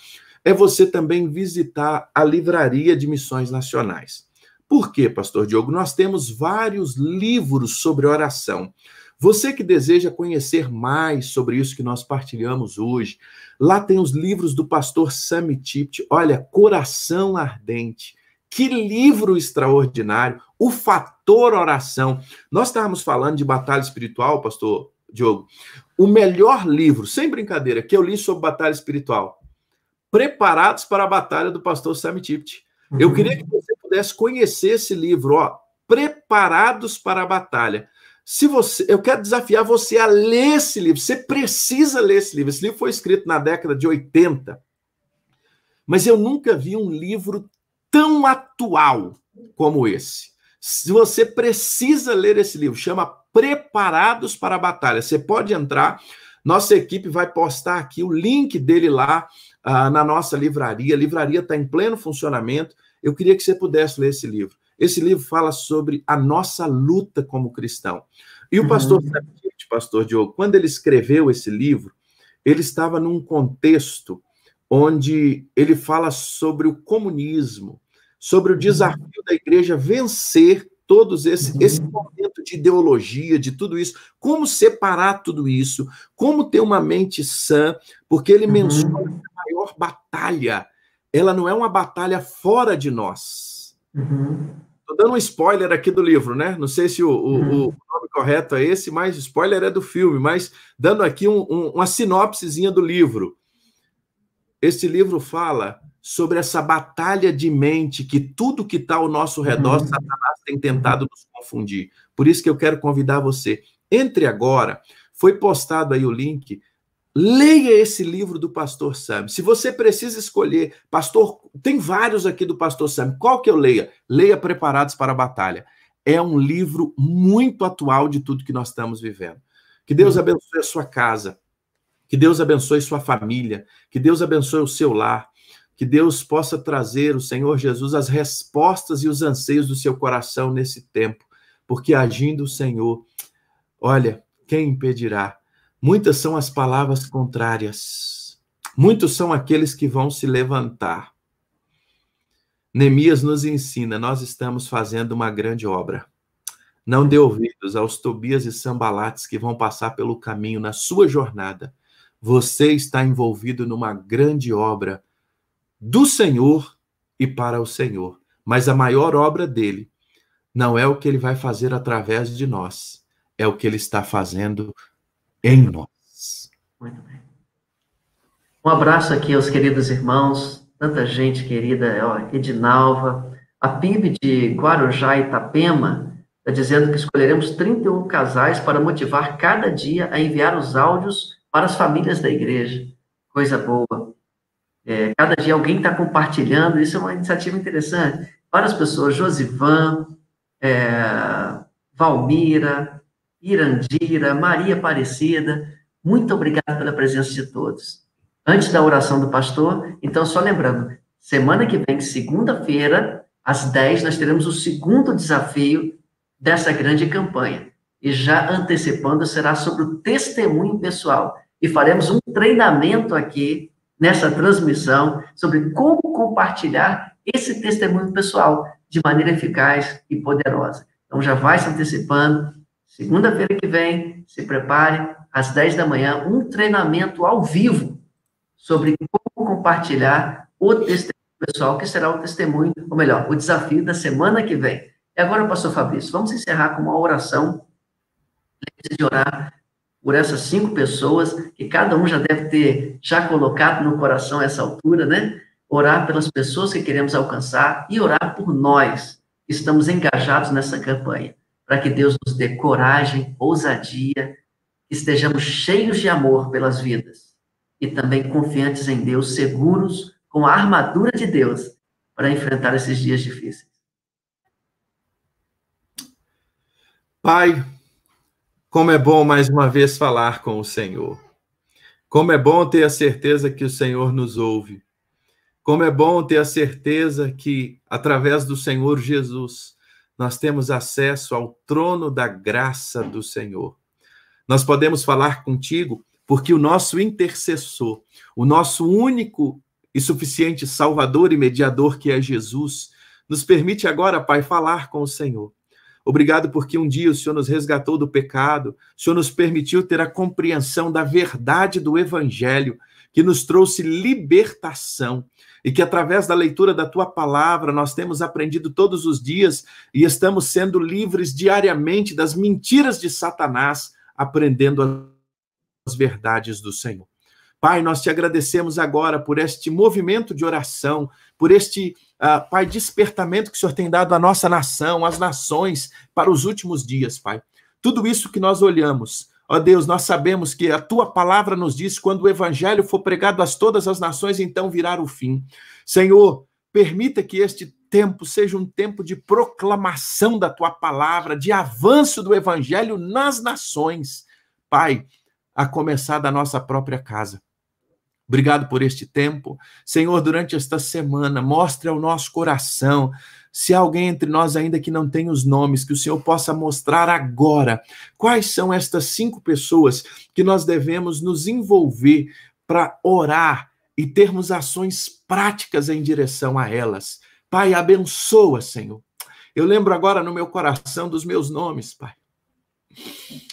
é você também visitar a Livraria de Missões Nacionais. Por quê, pastor Diogo? Nós temos vários livros sobre oração. Você que deseja conhecer mais sobre isso que nós partilhamos hoje, lá tem os livros do pastor Sammy Tipt, olha, Coração Ardente. Que livro extraordinário, o fator oração. Nós estávamos falando de batalha espiritual, pastor Diogo. O melhor livro, sem brincadeira, que eu li sobre batalha espiritual, Preparados para a Batalha, do pastor Sammy Tipt. Eu queria que você pudesse conhecer esse livro, ó, Preparados para a Batalha. Eu quero desafiar você a ler esse livro. Você precisa ler esse livro. Esse livro foi escrito na década de 80. Mas eu nunca vi um livro tão atual como esse. Se você precisa ler esse livro, chama Preparados para a Batalha. Você pode entrar, nossa equipe vai postar aqui o link dele lá na nossa livraria. A livraria está em pleno funcionamento. Eu queria que você pudesse ler esse livro. Esse livro fala sobre a nossa luta como cristão. E o pastor Diogo, quando ele escreveu esse livro, ele estava num contexto onde ele fala sobre o comunismo, sobre o desafio da igreja vencer todos esse momento de ideologia, de tudo isso, como separar tudo isso, como ter uma mente sã, porque ele menciona que a maior batalha, ela não é uma batalha fora de nós. Estou dando um spoiler aqui do livro, né? Não sei se o nome correto é esse, mas spoiler é do filme, mas dando aqui uma sinopsezinha do livro. Esse livro fala sobre essa batalha de mente, que tudo que está ao nosso redor, Satanás tem tentado nos confundir. Por isso que eu quero convidar você. Entre agora, foi postado aí o link, leia esse livro do pastor Sam. Se você precisa escolher, pastor, tem vários aqui do pastor Sam, qual que eu leia? Leia Preparados para a Batalha. É um livro muito atual de tudo que nós estamos vivendo. Que Deus abençoe a sua casa, que Deus abençoe sua família, que Deus abençoe o seu lar, que Deus possa trazer, o Senhor Jesus, as respostas e os anseios do seu coração nesse tempo, porque agindo o Senhor, olha, quem impedirá? Muitas são as palavras contrárias, muitos são aqueles que vão se levantar. Neemias nos ensina, nós estamos fazendo uma grande obra. Não dê ouvidos aos Tobias e Sambalates que vão passar pelo caminho na sua jornada. Você está envolvido numa grande obra do Senhor e para o Senhor. Mas a maior obra dele não é o que ele vai fazer através de nós, é o que ele está fazendo em nós. Muito bem. Um abraço aqui aos queridos irmãos, tanta gente querida, ó, Edinalva, a PIB de Guarujá, Itapema, está dizendo que escolheremos 31 casais para motivar cada dia a enviar os áudios para as famílias da igreja. Coisa boa. Cada dia alguém está compartilhando, isso é uma iniciativa interessante. Várias pessoas, Josivan, Valmira, Irandira, Maria Aparecida, muito obrigado pela presença de todos. Antes da oração do pastor, então só lembrando, semana que vem, segunda-feira, às 10, nós teremos o segundo desafio dessa grande campanha. E já antecipando, será sobre o testemunho pessoal. E faremos um treinamento aqui, nessa transmissão, sobre como compartilhar esse testemunho pessoal de maneira eficaz e poderosa. Então, já vai se antecipando. Segunda-feira que vem, se prepare, às 10 da manhã, um treinamento ao vivo sobre como compartilhar o testemunho pessoal, que será o testemunho, ou melhor, o desafio da semana que vem. E agora, pastor Fabrício, vamos encerrar com uma oração. Lembre-se de orar por essas 5 pessoas, que cada um já deve ter já colocado no coração a essa altura, né? Orar pelas pessoas que queremos alcançar e orar por nós, que estamos engajados nessa campanha, para que Deus nos dê coragem, ousadia, que estejamos cheios de amor pelas vidas e também confiantes em Deus, seguros com a armadura de Deus para enfrentar esses dias difíceis. Pai, como é bom mais uma vez falar com o Senhor. Como é bom ter a certeza que o Senhor nos ouve. Como é bom ter a certeza que, através do Senhor Jesus, nós temos acesso ao trono da graça do Senhor. Nós podemos falar contigo porque o nosso intercessor, o nosso único e suficiente Salvador e mediador, que é Jesus, nos permite agora, Pai, falar com o Senhor. Obrigado porque um dia o Senhor nos resgatou do pecado, o Senhor nos permitiu ter a compreensão da verdade do Evangelho, que nos trouxe libertação, e que através da leitura da Tua Palavra nós temos aprendido todos os dias e estamos sendo livres diariamente das mentiras de Satanás, aprendendo as verdades do Senhor. Pai, nós te agradecemos agora por este movimento de oração, por este, Pai, despertamento que o Senhor tem dado à nossa nação, às nações, para os últimos dias, Pai. Tudo isso que nós olhamos, ó Deus, nós sabemos que a Tua Palavra nos diz, quando o Evangelho for pregado a todas as nações, então virá o fim. Senhor, permita que este tempo seja um tempo de proclamação da Tua Palavra, de avanço do Evangelho nas nações. Pai, a começar da nossa própria casa. Obrigado por este tempo. Senhor, durante esta semana, mostre ao nosso coração, se há alguém entre nós ainda que não tem os nomes, que o Senhor possa mostrar agora quais são estas 5 pessoas que nós devemos nos envolver para orar e termos ações práticas em direção a elas. Pai, abençoa, Senhor. Eu lembro agora no meu coração dos meus nomes, Pai.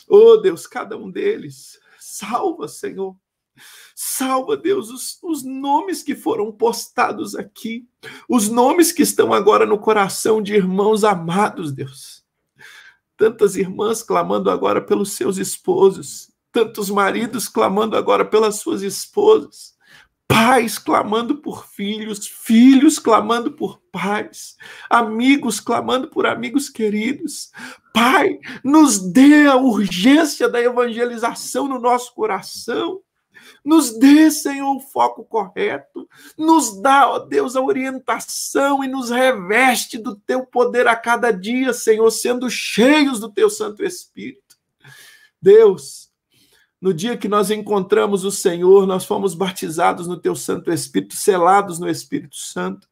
Oh, Deus, cada um deles. Salva, Senhor. Salva, Deus, os nomes que foram postados aqui, os nomes que estão agora no coração de irmãos amados, Deus. Tantas irmãs clamando agora pelos seus esposos, tantos maridos clamando agora pelas suas esposas, pais clamando por filhos, filhos clamando por pais, amigos clamando por amigos queridos. Pai, nos dê a urgência da evangelização no nosso coração. Nos dê, Senhor, o foco correto. Nos dá, ó Deus, a orientação e nos reveste do Teu poder a cada dia, Senhor, sendo cheios do Teu Santo Espírito. Deus, no dia que nós encontramos o Senhor, nós fomos batizados no Teu Santo Espírito, selados no Espírito Santo.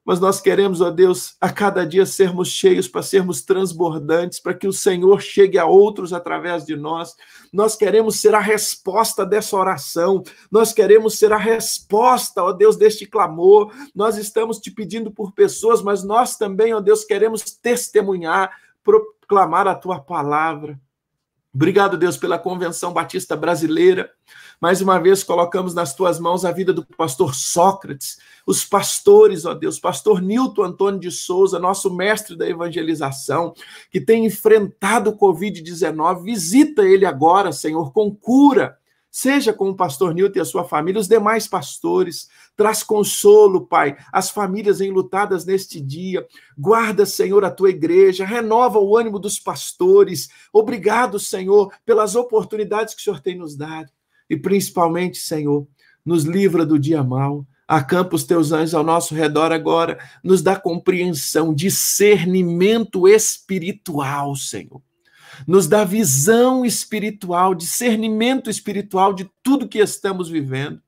Mas nós queremos, ó Deus, a cada dia sermos cheios, para sermos transbordantes, para que o Senhor chegue a outros através de nós. Nós queremos ser a resposta dessa oração. Nós queremos ser a resposta, ó Deus, deste clamor. Nós estamos te pedindo por pessoas, mas nós também, ó Deus, queremos testemunhar, proclamar a Tua palavra. Obrigado, Deus, pela Convenção Batista Brasileira. Mais uma vez, colocamos nas Tuas mãos a vida do pastor Sócrates, os pastores, ó Deus, pastor Nilton Antônio de Souza, nosso mestre da evangelização, que tem enfrentado o Covid-19. Visita ele agora, Senhor, com cura. Seja com o pastor Nilton e a sua família, os demais pastores. Traz consolo, Pai, às famílias enlutadas neste dia. Guarda, Senhor, a Tua igreja. Renova o ânimo dos pastores. Obrigado, Senhor, pelas oportunidades que o Senhor tem nos dado. E principalmente, Senhor, nos livra do dia mau. Acampa os Teus anjos ao nosso redor agora. Nos dá compreensão, discernimento espiritual, Senhor. Nos dá visão espiritual, discernimento espiritual de tudo que estamos vivendo.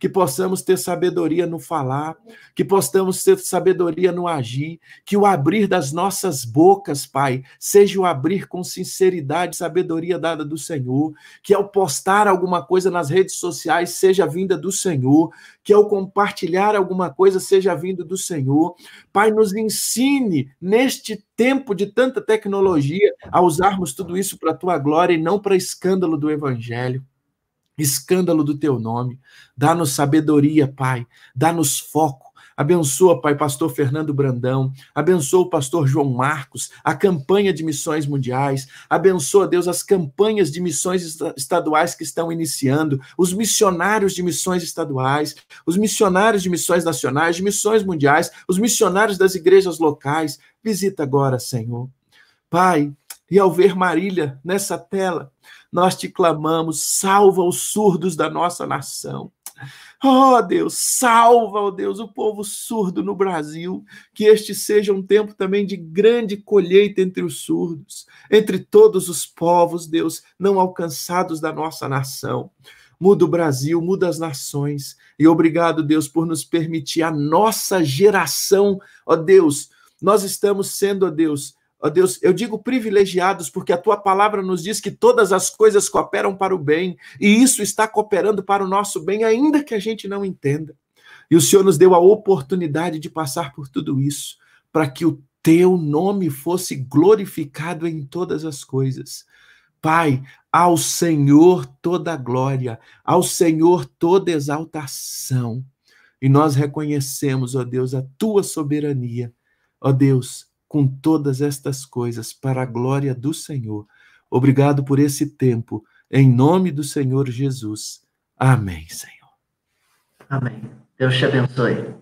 Que possamos ter sabedoria no falar, que possamos ter sabedoria no agir, que o abrir das nossas bocas, Pai, seja o abrir com sinceridade, sabedoria dada do Senhor, que ao postar alguma coisa nas redes sociais seja vinda do Senhor, que ao compartilhar alguma coisa seja vindo do Senhor. Pai, nos ensine neste tempo de tanta tecnologia a usarmos tudo isso para a Tua glória e não para escândalo do Evangelho. escândalo do teu nome. Dá-nos sabedoria, Pai, dá-nos foco. Abençoa, Pai, pastor Fernando Brandão, abençoa o pastor João Marcos, a campanha de missões mundiais, abençoa, Deus, as campanhas de missões estaduais que estão iniciando, os missionários de missões estaduais, os missionários de missões nacionais, de missões mundiais, os missionários das igrejas locais. Visita agora, Senhor. Pai, e ao ver Marília nessa tela, nós te clamamos, salva os surdos da nossa nação. Oh, Deus, salva, oh Deus, o povo surdo no Brasil, que este seja um tempo também de grande colheita entre os surdos, entre todos os povos, Deus, não alcançados da nossa nação. Muda o Brasil, muda as nações, e obrigado, Deus, por nos permitir a nossa geração, ó Deus, nós estamos sendo, ó Deus, eu digo privilegiados, porque a tua palavra nos diz que todas as coisas cooperam para o bem, e isso está cooperando para o nosso bem, ainda que a gente não entenda. E o Senhor nos deu a oportunidade de passar por tudo isso, para que o teu nome fosse glorificado em todas as coisas. Pai, ao Senhor toda glória, ao Senhor toda exaltação. E nós reconhecemos, ó Deus, a tua soberania, ó Deus, com todas estas coisas, para a glória do Senhor. Obrigado por esse tempo, em nome do Senhor Jesus. Amém, Senhor. Amém. Deus te abençoe.